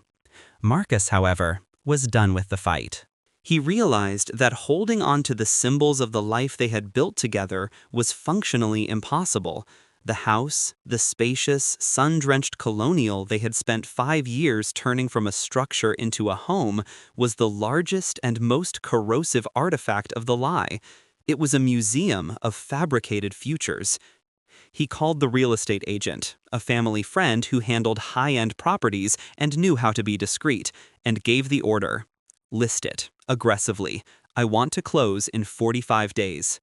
Marcus, however, was done with the fight. He realized that holding on to the symbols of the life they had built together was functionally impossible. The house, the spacious, sun-drenched colonial they had spent 5 years turning from a structure into a home, was the largest and most corrosive artifact of the lie. It was a museum of fabricated futures. He called the real estate agent, a family friend who handled high-end properties and knew how to be discreet, and gave the order. "List it, aggressively. I want to close in 45 days.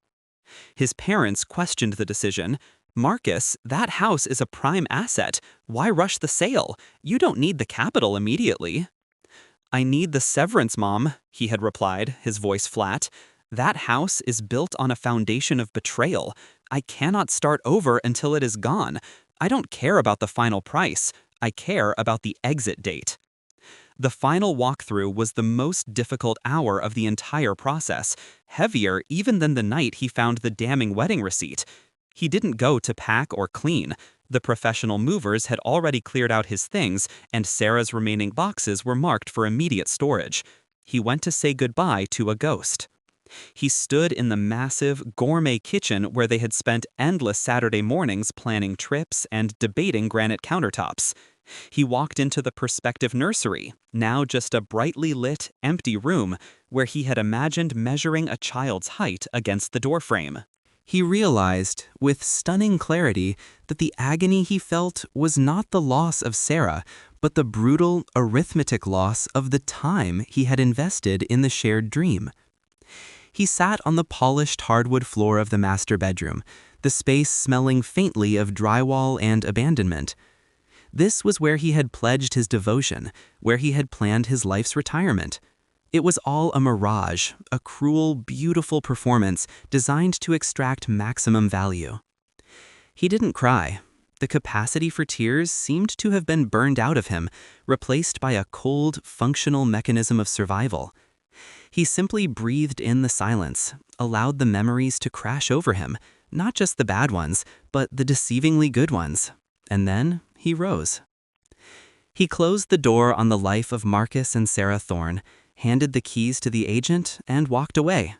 His parents questioned the decision. "Marcus, that house is a prime asset. Why rush the sale? You don't need the capital immediately." "I need the severance, Mom," he had replied, his voice flat. "That house is built on a foundation of betrayal. I cannot start over until it is gone. I don't care about the final price. I care about the exit date." The final walkthrough was the most difficult hour of the entire process, heavier even than the night he found the damning wedding receipt. He didn't go to pack or clean. The professional movers had already cleared out his things, and Sarah's remaining boxes were marked for immediate storage. He went to say goodbye to a ghost. He stood in the massive, gourmet kitchen where they had spent endless Saturday mornings planning trips and debating granite countertops. He walked into the prospective nursery, now just a brightly lit, empty room, where he had imagined measuring a child's height against the doorframe. He realized, with stunning clarity, that the agony he felt was not the loss of Sarah, but the brutal, arithmetic loss of the time he had invested in the shared dream. He sat on the polished hardwood floor of the master bedroom, the space smelling faintly of drywall and abandonment. This was where he had pledged his devotion, where he had planned his life's retirement. It was all a mirage, a cruel, beautiful performance designed to extract maximum value. He didn't cry. The capacity for tears seemed to have been burned out of him, replaced by a cold, functional mechanism of survival. He simply breathed in the silence, allowed the memories to crash over him, not just the bad ones, but the deceivingly good ones. And then he rose. He closed the door on the life of Marcus and Sarah Thorne, handed the keys to the agent, and walked away.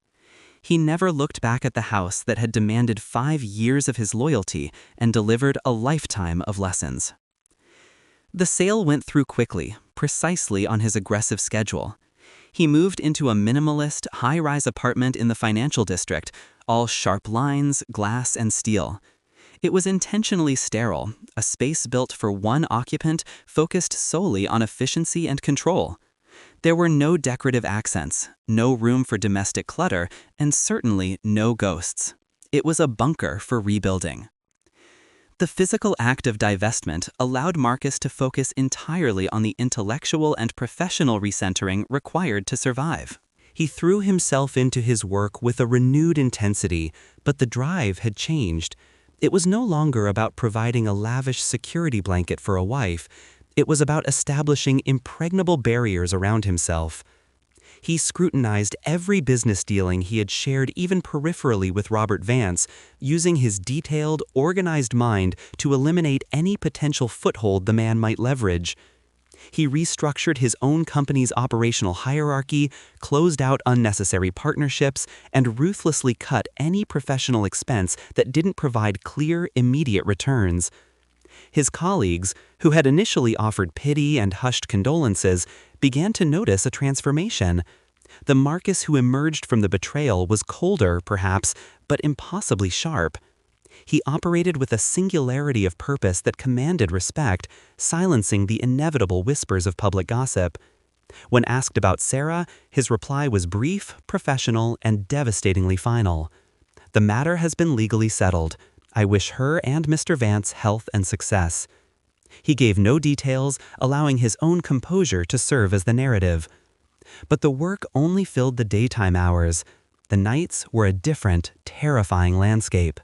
He never looked back at the house that had demanded 5 years of his loyalty and delivered a lifetime of lessons. The sale went through quickly, precisely on his aggressive schedule. He moved into a minimalist, high-rise apartment in the financial district, all sharp lines, glass, and steel. It was intentionally sterile, a space built for one occupant focused solely on efficiency and control. There were no decorative accents, no room for domestic clutter, and certainly no ghosts. It was a bunker for rebuilding. The physical act of divestment allowed Marcus to focus entirely on the intellectual and professional recentering required to survive. He threw himself into his work with a renewed intensity, but the drive had changed. It was no longer about providing a lavish security blanket for a wife. It was about establishing impregnable barriers around himself. He scrutinized every business dealing he had shared even peripherally with Robert Vance, using his detailed, organized mind to eliminate any potential foothold the man might leverage. He restructured his own company's operational hierarchy, closed out unnecessary partnerships, and ruthlessly cut any professional expense that didn't provide clear, immediate returns. His colleagues, who had initially offered pity and hushed condolences, began to notice a transformation. The Marcus who emerged from the betrayal was colder, perhaps, but impossibly sharp. He operated with a singularity of purpose that commanded respect, silencing the inevitable whispers of public gossip. When asked about Sarah, his reply was brief, professional, and devastatingly final. "The matter has been legally settled. I wish her and Mr. Vance health and success." He gave no details, allowing his own composure to serve as the narrative. But the work only filled the daytime hours. The nights were a different, terrifying landscape.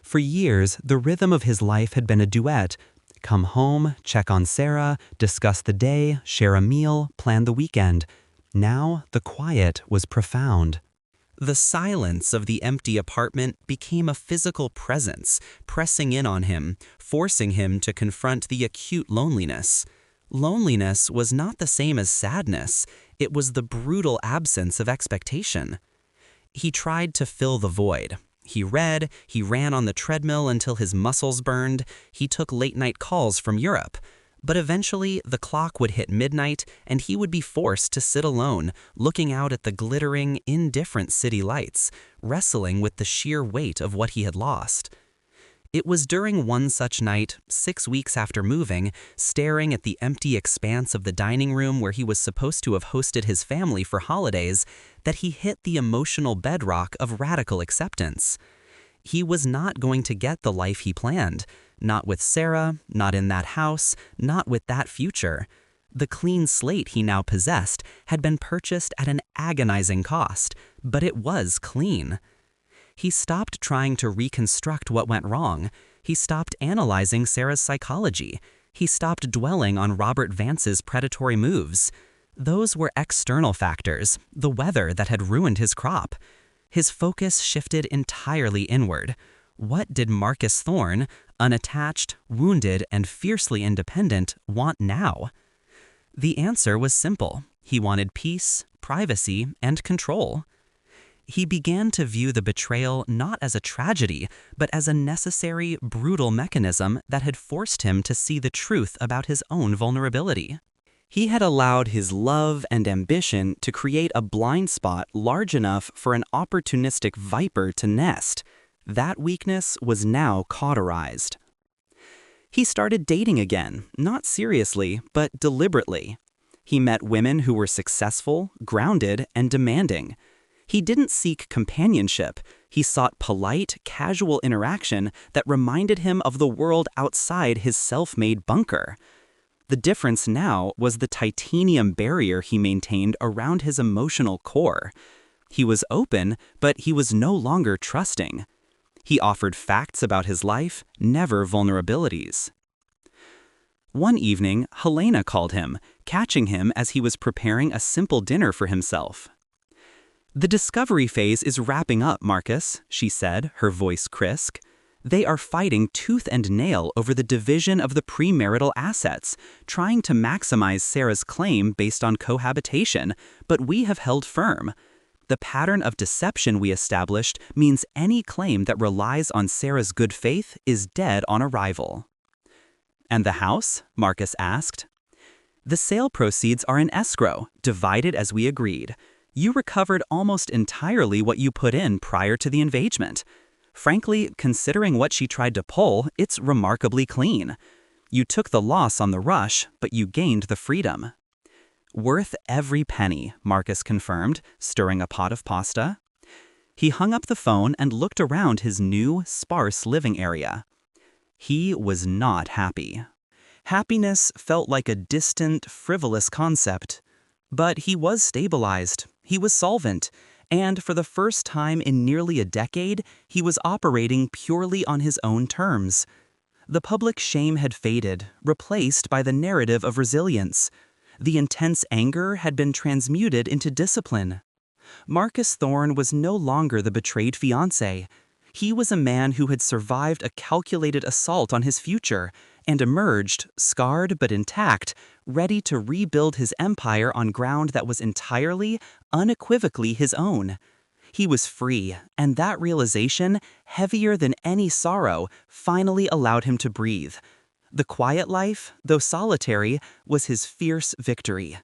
For years, the rhythm of his life had been a duet. Come home, check on Sarah, discuss the day, share a meal, plan the weekend. Now, the quiet was profound. The silence of the empty apartment became a physical presence, pressing in on him, forcing him to confront the acute loneliness. Loneliness was not the same as sadness. It was the brutal absence of expectation. He tried to fill the void. He read, he ran on the treadmill until his muscles burned, he took late-night calls from Europe. But eventually, the clock would hit midnight, and he would be forced to sit alone, looking out at the glittering, indifferent city lights, wrestling with the sheer weight of what he had lost. It was during one such night, 6 weeks after moving, staring at the empty expanse of the dining room where he was supposed to have hosted his family for holidays, that he hit the emotional bedrock of radical acceptance. He was not going to get the life he planned. Not with Sarah, not in that house, not with that future. The clean slate he now possessed had been purchased at an agonizing cost, but it was clean. He stopped trying to reconstruct what went wrong. He stopped analyzing Sarah's psychology. He stopped dwelling on Robert Vance's predatory moves. Those were external factors, the weather that had ruined his crop. His focus shifted entirely inward. What did Marcus Thorne, unattached, wounded, and fiercely independent, want now? The answer was simple. He wanted peace, privacy, and control. He began to view the betrayal not as a tragedy, but as a necessary, brutal mechanism that had forced him to see the truth about his own vulnerability. He had allowed his love and ambition to create a blind spot large enough for an opportunistic viper to nest. That weakness was now cauterized. He started dating again, not seriously, but deliberately. He met women who were successful, grounded, and demanding. He didn't seek companionship. He sought polite, casual interaction that reminded him of the world outside his self-made bunker. The difference now was the titanium barrier he maintained around his emotional core. He was open, but he was no longer trusting. He offered facts about his life, never vulnerabilities. One evening, Helena called him, catching him as he was preparing a simple dinner for himself. "The discovery phase is wrapping up, Marcus," she said, her voice crisp. "They are fighting tooth and nail over the division of the premarital assets, trying to maximize Sarah's claim based on cohabitation, but we have held firm. The pattern of deception we established means any claim that relies on Sarah's good faith is dead on arrival." "And the house?" Marcus asked. "The sale proceeds are in escrow, divided as we agreed. You recovered almost entirely what you put in prior to the engagement. Frankly, considering what she tried to pull, it's remarkably clean. You took the loss on the rush, but you gained the freedom." "Worth every penny," Marcus confirmed, stirring a pot of pasta. He hung up the phone and looked around his new, sparse living area. He was not happy. Happiness felt like a distant, frivolous concept. But he was stabilized, he was solvent, and for the first time in nearly a decade, he was operating purely on his own terms. The public shame had faded, replaced by the narrative of resilience. The intense anger had been transmuted into discipline. Marcus Thorne was no longer the betrayed fiancé. He was a man who had survived a calculated assault on his future and emerged, scarred but intact, ready to rebuild his empire on ground that was entirely, unequivocally his own. He was free, and that realization, heavier than any sorrow, finally allowed him to breathe. The quiet life, though solitary, was his fierce victory.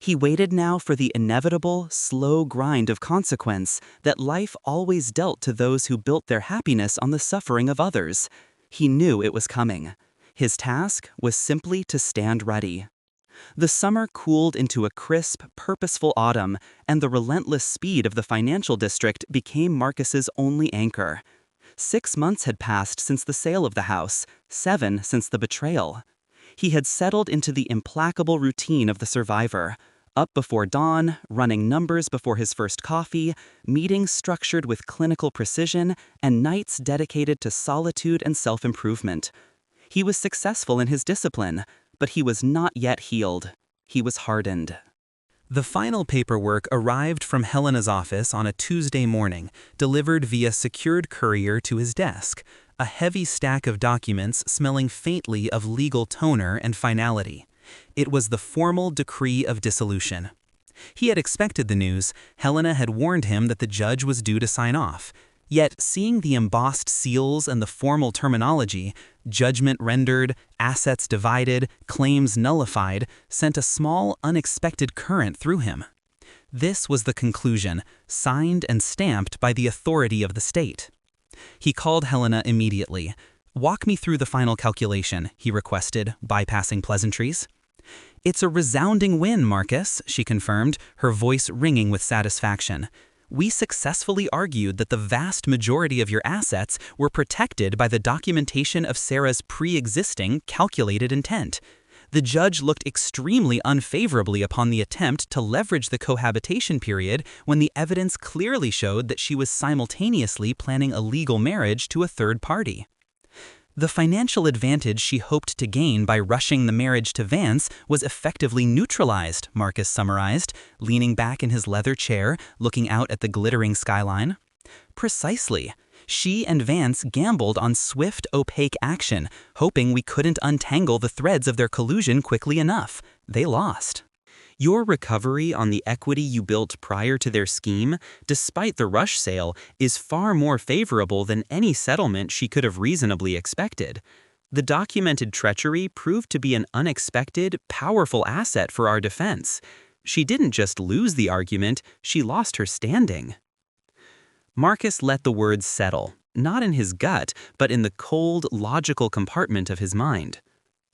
He waited now for the inevitable, slow grind of consequence that life always dealt to those who built their happiness on the suffering of others. He knew it was coming. His task was simply to stand ready. The summer cooled into a crisp, purposeful autumn, and the relentless speed of the financial district became Marcus's only anchor. 6 months had passed since the sale of the house, 7 since the betrayal. He had settled into the implacable routine of the survivor. Up before dawn, running numbers before his first coffee, meetings structured with clinical precision, and nights dedicated to solitude and self-improvement. He was successful in his discipline, but he was not yet healed. He was hardened. The final paperwork arrived from Helena's office on a Tuesday morning, delivered via secured courier to his desk, a heavy stack of documents smelling faintly of legal toner and finality. It was the formal decree of dissolution. He had expected the news. Helena had warned him that the judge was due to sign off. Yet, seeing the embossed seals and the formal terminology, judgment rendered, assets divided, claims nullified, sent a small, unexpected current through him. This was the conclusion, signed and stamped by the authority of the state. He called Helena immediately. "Walk me through the final calculation," he requested, bypassing pleasantries. "It's a resounding win, Marcus," she confirmed, her voice ringing with satisfaction. "We successfully argued that the vast majority of your assets were protected by the documentation of Sarah's pre-existing calculated intent. The judge looked extremely unfavorably upon the attempt to leverage the cohabitation period when the evidence clearly showed that she was simultaneously planning a legal marriage to a third party. The financial advantage she hoped to gain by rushing the marriage to Vance was effectively neutralized," Marcus summarized, leaning back in his leather chair, looking out at the glittering skyline. "Precisely. She and Vance gambled on swift, opaque action, hoping we couldn't untangle the threads of their collusion quickly enough. They lost. Your recovery on the equity you built prior to their scheme, despite the rush sale, is far more favorable than any settlement she could have reasonably expected. The documented treachery proved to be an unexpected, powerful asset for our defense. She didn't just lose the argument, she lost her standing." Marcus let the words settle, not in his gut, but in the cold, logical compartment of his mind.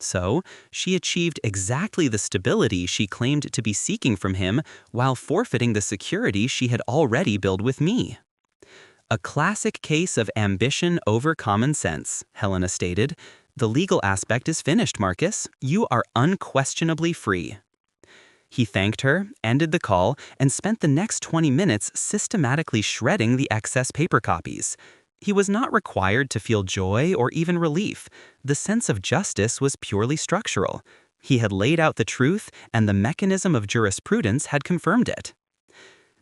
So, she achieved exactly the stability she claimed to be seeking from him while forfeiting the security she had already built with me. A classic case of ambition over common sense, Helena stated. The legal aspect is finished, Marcus. You are unquestionably free. He thanked her, ended the call, and spent the next 20 minutes systematically shredding the excess paper copies. He was not required to feel joy or even relief. The sense of justice was purely structural. He had laid out the truth, and the mechanism of jurisprudence had confirmed it.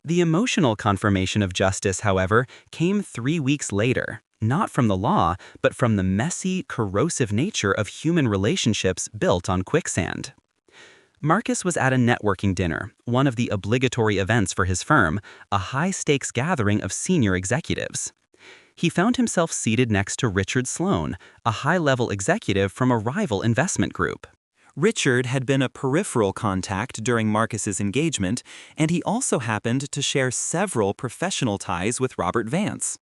The emotional confirmation of justice, however, came 3 weeks later, not from the law, but from the messy, corrosive nature of human relationships built on quicksand. Marcus was at a networking dinner, one of the obligatory events for his firm, a high-stakes gathering of senior executives. He found himself seated next to Richard Sloan, a high-level executive from a rival investment group. Richard had been a peripheral contact during Marcus's engagement, and he also happened to share several professional ties with Robert Vance.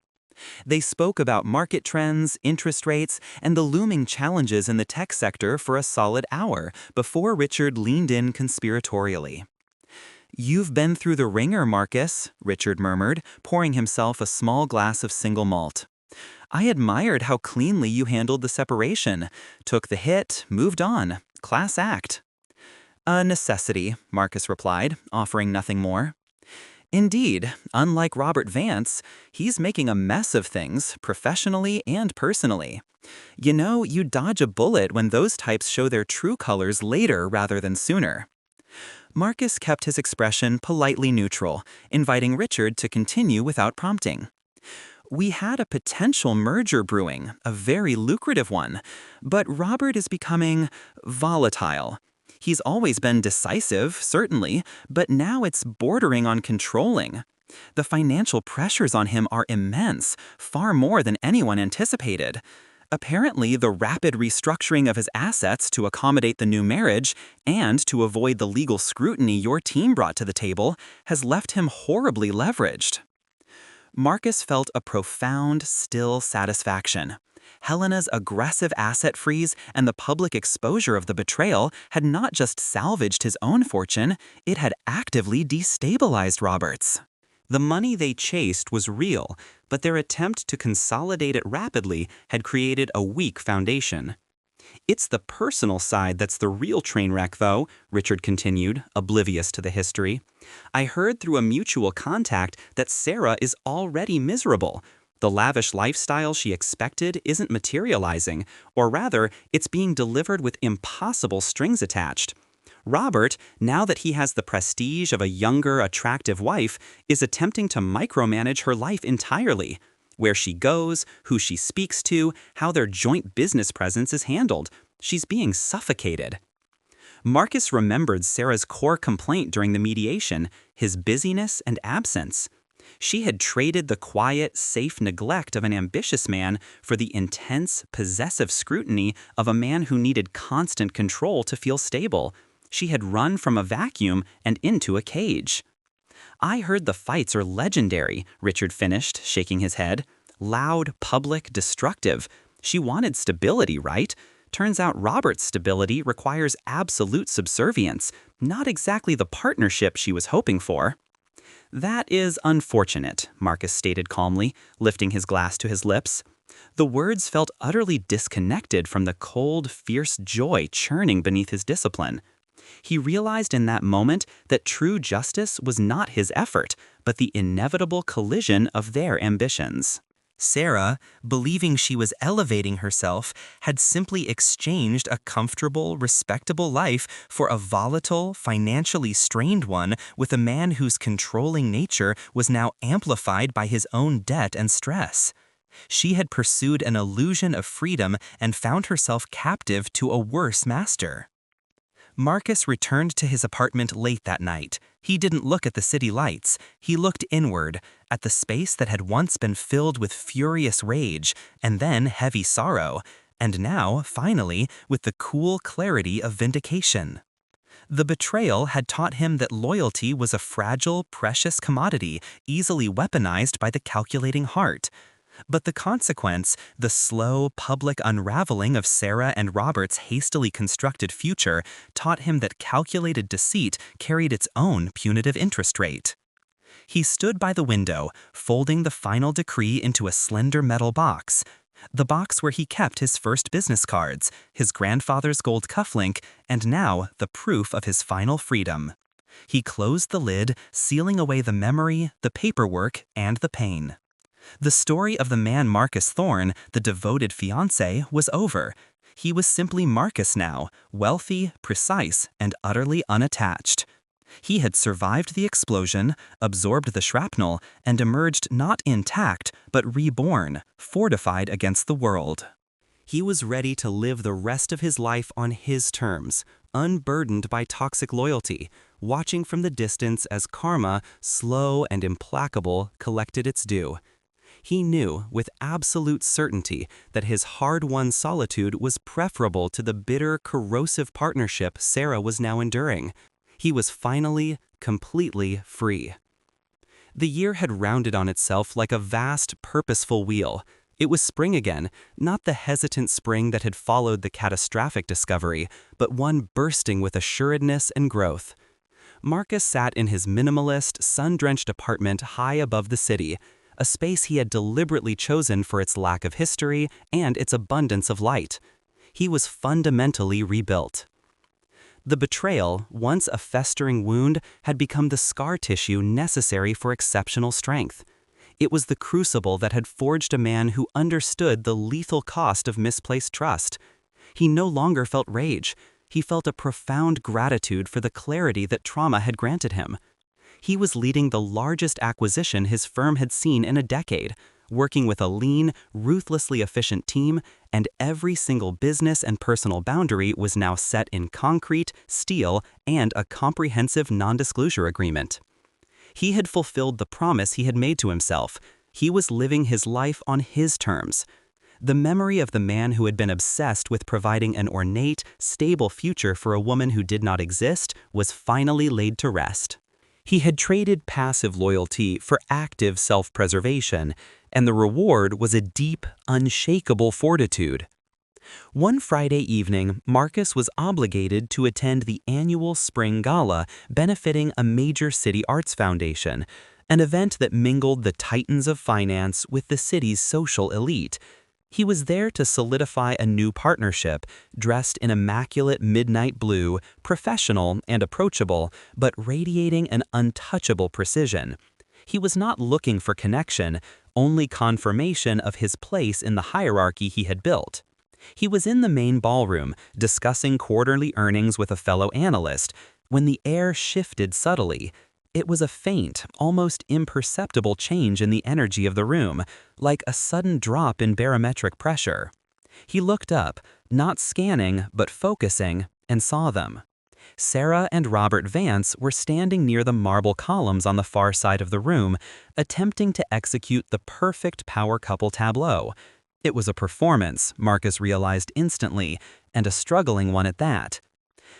They spoke about market trends, interest rates, and the looming challenges in the tech sector for a solid hour before Richard leaned in conspiratorially. "You've been through the ringer, Marcus," Richard murmured, pouring himself a small glass of single malt. "I admired how cleanly you handled the separation. Took the hit, moved on. Class act." "A necessity," Marcus replied, offering nothing more. "Indeed, unlike Robert Vance, he's making a mess of things, professionally and personally. You know, you dodge a bullet when those types show their true colors later rather than sooner." Marcus kept his expression politely neutral, inviting Richard to continue without prompting. "We had a potential merger brewing, a very lucrative one, but Robert is becoming volatile. He's always been decisive, certainly, but now it's bordering on controlling. The financial pressures on him are immense, far more than anyone anticipated. Apparently, the rapid restructuring of his assets to accommodate the new marriage and to avoid the legal scrutiny your team brought to the table has left him horribly leveraged." Marcus felt a profound, still satisfaction. Helena's aggressive asset freeze and the public exposure of the betrayal had not just salvaged his own fortune, it had actively destabilized Robert's. The money they chased was real, but their attempt to consolidate it rapidly had created a weak foundation. "It's the personal side that's the real train wreck, though," Richard continued, oblivious to the history. "I heard through a mutual contact that Sarah is already miserable. The lavish lifestyle she expected isn't materializing, or rather, it's being delivered with impossible strings attached. Robert, now that he has the prestige of a younger, attractive wife, is attempting to micromanage her life entirely. Where she goes, who she speaks to, how their joint business presence is handled. She's being suffocated." Marcus remembered Sarah's core complaint during the mediation, his busyness and absence. She had traded the quiet, safe neglect of an ambitious man for the intense, possessive scrutiny of a man who needed constant control to feel stable. She had run from a vacuum and into a cage. "I heard the fights are legendary," Richard finished, shaking his head. "Loud, public, destructive. She wanted stability, right? Turns out Robert's stability requires absolute subservience, not exactly the partnership she was hoping for." "That is unfortunate," Marcus stated calmly, lifting his glass to his lips. The words felt utterly disconnected from the cold, fierce joy churning beneath his discipline. He realized in that moment that true justice was not his effort, but the inevitable collision of their ambitions. Sarah, believing she was elevating herself, had simply exchanged a comfortable, respectable life for a volatile, financially strained one with a man whose controlling nature was now amplified by his own debt and stress. She had pursued an illusion of freedom and found herself captive to a worse master. Marcus returned to his apartment late that night. He didn't look at the city lights. He looked inward, at the space that had once been filled with furious rage, and then heavy sorrow, and now, finally, with the cool clarity of vindication. The betrayal had taught him that loyalty was a fragile, precious commodity, easily weaponized by the calculating heart. But the consequence, the slow, public unraveling of Sarah and Robert's hastily constructed future, taught him that calculated deceit carried its own punitive interest rate. He stood by the window, folding the final decree into a slender metal box, the box where he kept his first business cards, his grandfather's gold cufflink, and now the proof of his final freedom. He closed the lid, sealing away the memory, the paperwork, and the pain. The story of the man Marcus Thorne, the devoted fiancé, was over. He was simply Marcus now, wealthy, precise, and utterly unattached. He had survived the explosion, absorbed the shrapnel, and emerged not intact, but reborn, fortified against the world. He was ready to live the rest of his life on his terms, unburdened by toxic loyalty, watching from the distance as karma, slow and implacable, collected its due. He knew with absolute certainty that his hard-won solitude was preferable to the bitter, corrosive partnership Sarah was now enduring. He was finally, completely free. The year had rounded on itself like a vast, purposeful wheel. It was spring again, not the hesitant spring that had followed the catastrophic discovery, but one bursting with assuredness and growth. Marcus sat in his minimalist, sun-drenched apartment high above the city, a space he had deliberately chosen for its lack of history and its abundance of light. He was fundamentally rebuilt. The betrayal, once a festering wound, had become the scar tissue necessary for exceptional strength. It was the crucible that had forged a man who understood the lethal cost of misplaced trust. He no longer felt rage. He felt a profound gratitude for the clarity that trauma had granted him. He was leading the largest acquisition his firm had seen in a decade, working with a lean, ruthlessly efficient team, and every single business and personal boundary was now set in concrete, steel, and a comprehensive non-disclosure agreement. He had fulfilled the promise he had made to himself. He was living his life on his terms. The memory of the man who had been obsessed with providing an ornate, stable future for a woman who did not exist was finally laid to rest. He had traded passive loyalty for active self-preservation, and the reward was a deep, unshakable fortitude. One Friday evening, Marcus was obligated to attend the annual spring gala benefiting a major city arts foundation, an event that mingled the titans of finance with the city's social elite. He was there to solidify a new partnership, dressed in immaculate midnight blue, professional and approachable, but radiating an untouchable precision. He was not looking for connection, only confirmation of his place in the hierarchy he had built. He was in the main ballroom, discussing quarterly earnings with a fellow analyst, when the air shifted subtly. It was a faint, almost imperceptible change in the energy of the room, like a sudden drop in barometric pressure. He looked up, not scanning, but focusing, and saw them. Sarah and Robert Vance were standing near the marble columns on the far side of the room, attempting to execute the perfect power couple tableau. It was a performance, Marcus realized instantly, and a struggling one at that.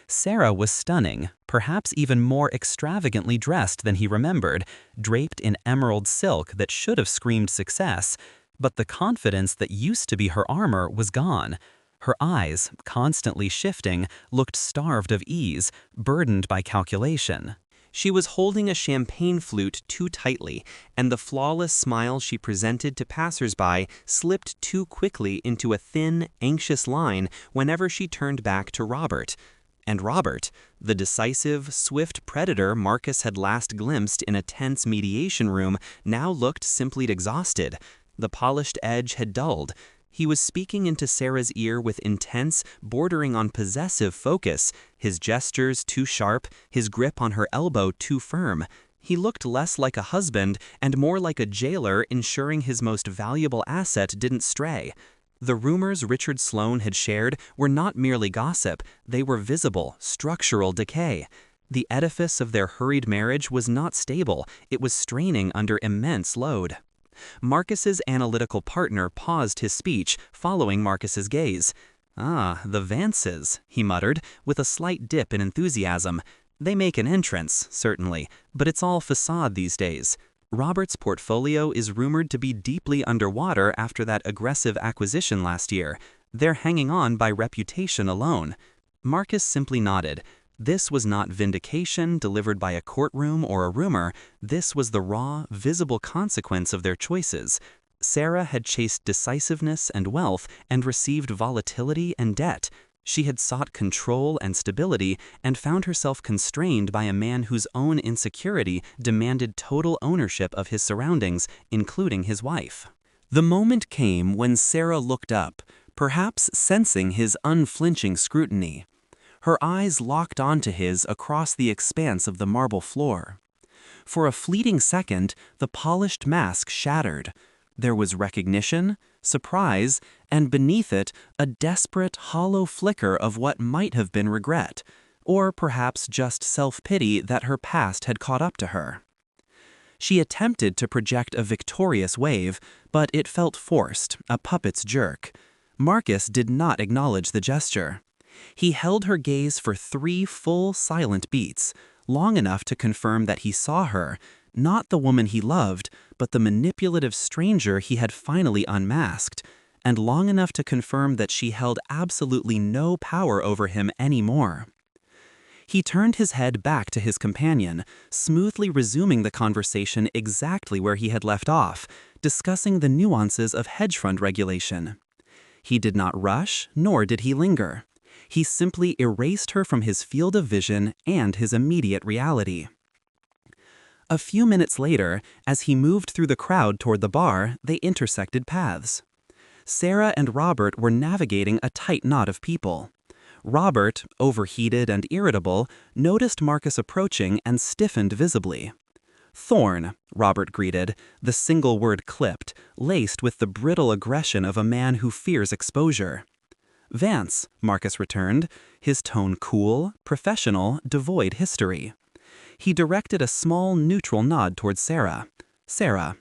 Sarah was stunning, perhaps even more extravagantly dressed than he remembered, draped in emerald silk that should have screamed success, but the confidence that used to be her armor was gone. Her eyes, constantly shifting, looked starved of ease, burdened by calculation. She was holding a champagne flute too tightly, and the flawless smile she presented to passers-by slipped too quickly into a thin, anxious line whenever she turned back to Robert. And Robert, the decisive, swift predator Marcus had last glimpsed in a tense mediation room, now looked simply exhausted. The polished edge had dulled. He was speaking into Sarah's ear with intense, bordering on possessive focus, his gestures too sharp, his grip on her elbow too firm. He looked less like a husband and more like a jailer ensuring his most valuable asset didn't stray. The rumors Richard Sloane had shared were not merely gossip, they were visible, structural decay. The edifice of their hurried marriage was not stable, it was straining under immense load. Marcus's analytical partner paused his speech, following Marcus's gaze. "Ah, the Vances," he muttered, with a slight dip in enthusiasm. "They make an entrance, certainly, but it's all facade these days. Robert's portfolio is rumored to be deeply underwater after that aggressive acquisition last year. They're hanging on by reputation alone. Marcus simply nodded. This was not vindication delivered by a courtroom or a rumor. This was the raw, visible consequence of their choices. Sarah had chased decisiveness and wealth and received volatility and debt. She had sought control and stability and found herself constrained by a man whose own insecurity demanded total ownership of his surroundings, including his wife. The moment came when Sarah looked up, perhaps sensing his unflinching scrutiny. Her eyes locked onto his across the expanse of the marble floor. For a fleeting second, the polished mask shattered. There was recognition, surprise, and beneath it, a desperate, hollow flicker of what might have been regret, or perhaps just self-pity that her past had caught up to her. She attempted to project a victorious wave, but it felt forced, a puppet's jerk. Marcus did not acknowledge the gesture. He held her gaze for 3 full, silent beats, long enough to confirm that he saw her, not the woman he loved, but the manipulative stranger he had finally unmasked, and long enough to confirm that she held absolutely no power over him anymore. He turned his head back to his companion, smoothly resuming the conversation exactly where he had left off, discussing the nuances of hedge fund regulation. He did not rush, nor did he linger. He simply erased her from his field of vision and his immediate reality. A few minutes later, as he moved through the crowd toward the bar, they intersected paths. Sarah and Robert were navigating a tight knot of people. Robert, overheated and irritable, noticed Marcus approaching and stiffened visibly. "Thorn," Robert greeted, the single word clipped, laced with the brittle aggression of a man who fears exposure. "Vance," Marcus returned, his tone cool, professional, devoid history. He directed a small, neutral nod toward Sarah. "Sarah."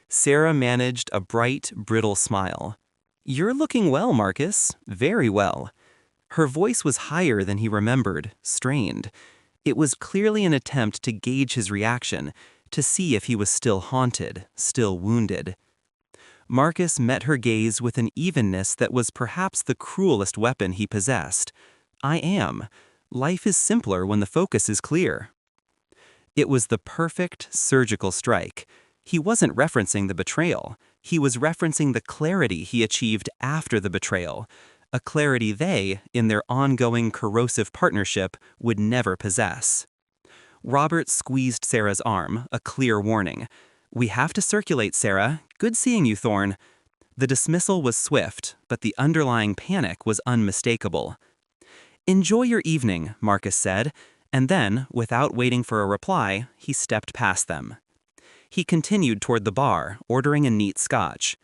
Sarah managed a bright, brittle smile. "You're looking well, Marcus. Very well." Her voice was higher than he remembered, strained. It was clearly an attempt to gauge his reaction, to see if he was still haunted, still wounded. Marcus met her gaze with an evenness that was perhaps the cruelest weapon he possessed. "I am. Life is simpler when the focus is clear." It was the perfect, surgical strike. He wasn't referencing the betrayal. He was referencing the clarity he achieved after the betrayal, a clarity they, in their ongoing corrosive partnership, would never possess. Robert squeezed Sarah's arm, a clear warning. "We have to circulate, Sarah. Good seeing you, Thorn." The dismissal was swift, but the underlying panic was unmistakable. "Enjoy your evening," Marcus said, and then, without waiting for a reply, he stepped past them. He continued toward the bar, ordering a neat scotch.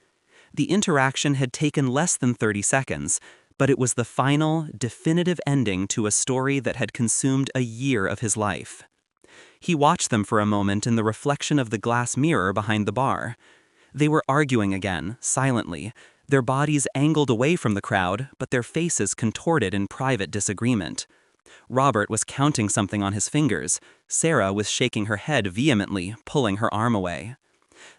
The interaction had taken less than 30 seconds, but it was the final, definitive ending to a story that had consumed a year of his life. He watched them for a moment in the reflection of the glass mirror behind the bar. They were arguing again, silently, their bodies angled away from the crowd, but their faces contorted in private disagreement. Robert was counting something on his fingers. Sarah was shaking her head vehemently, pulling her arm away.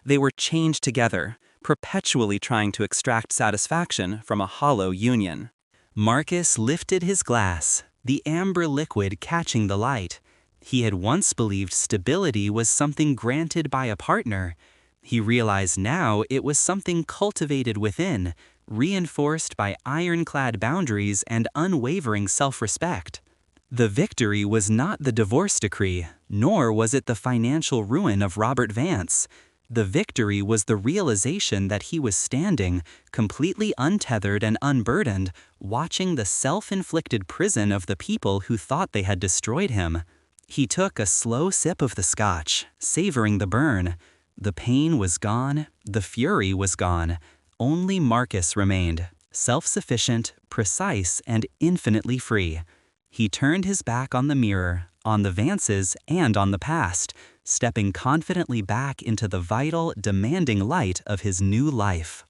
They were chained together, perpetually trying to extract satisfaction from a hollow union. Marcus lifted his glass, the amber liquid catching the light. He had once believed stability was something granted by a partner. He realized now it was something cultivated within, reinforced by ironclad boundaries and unwavering self-respect. The victory was not the divorce decree, nor was it the financial ruin of Robert Vance. The victory was the realization that he was standing, completely untethered and unburdened, watching the self-inflicted prison of the people who thought they had destroyed him. He took a slow sip of the scotch, savoring the burn. The pain was gone, the fury was gone. Only Marcus remained, self-sufficient, precise, and infinitely free. He turned his back on the mirror, on the Vances, and on the past, stepping confidently back into the vital, demanding light of his new life.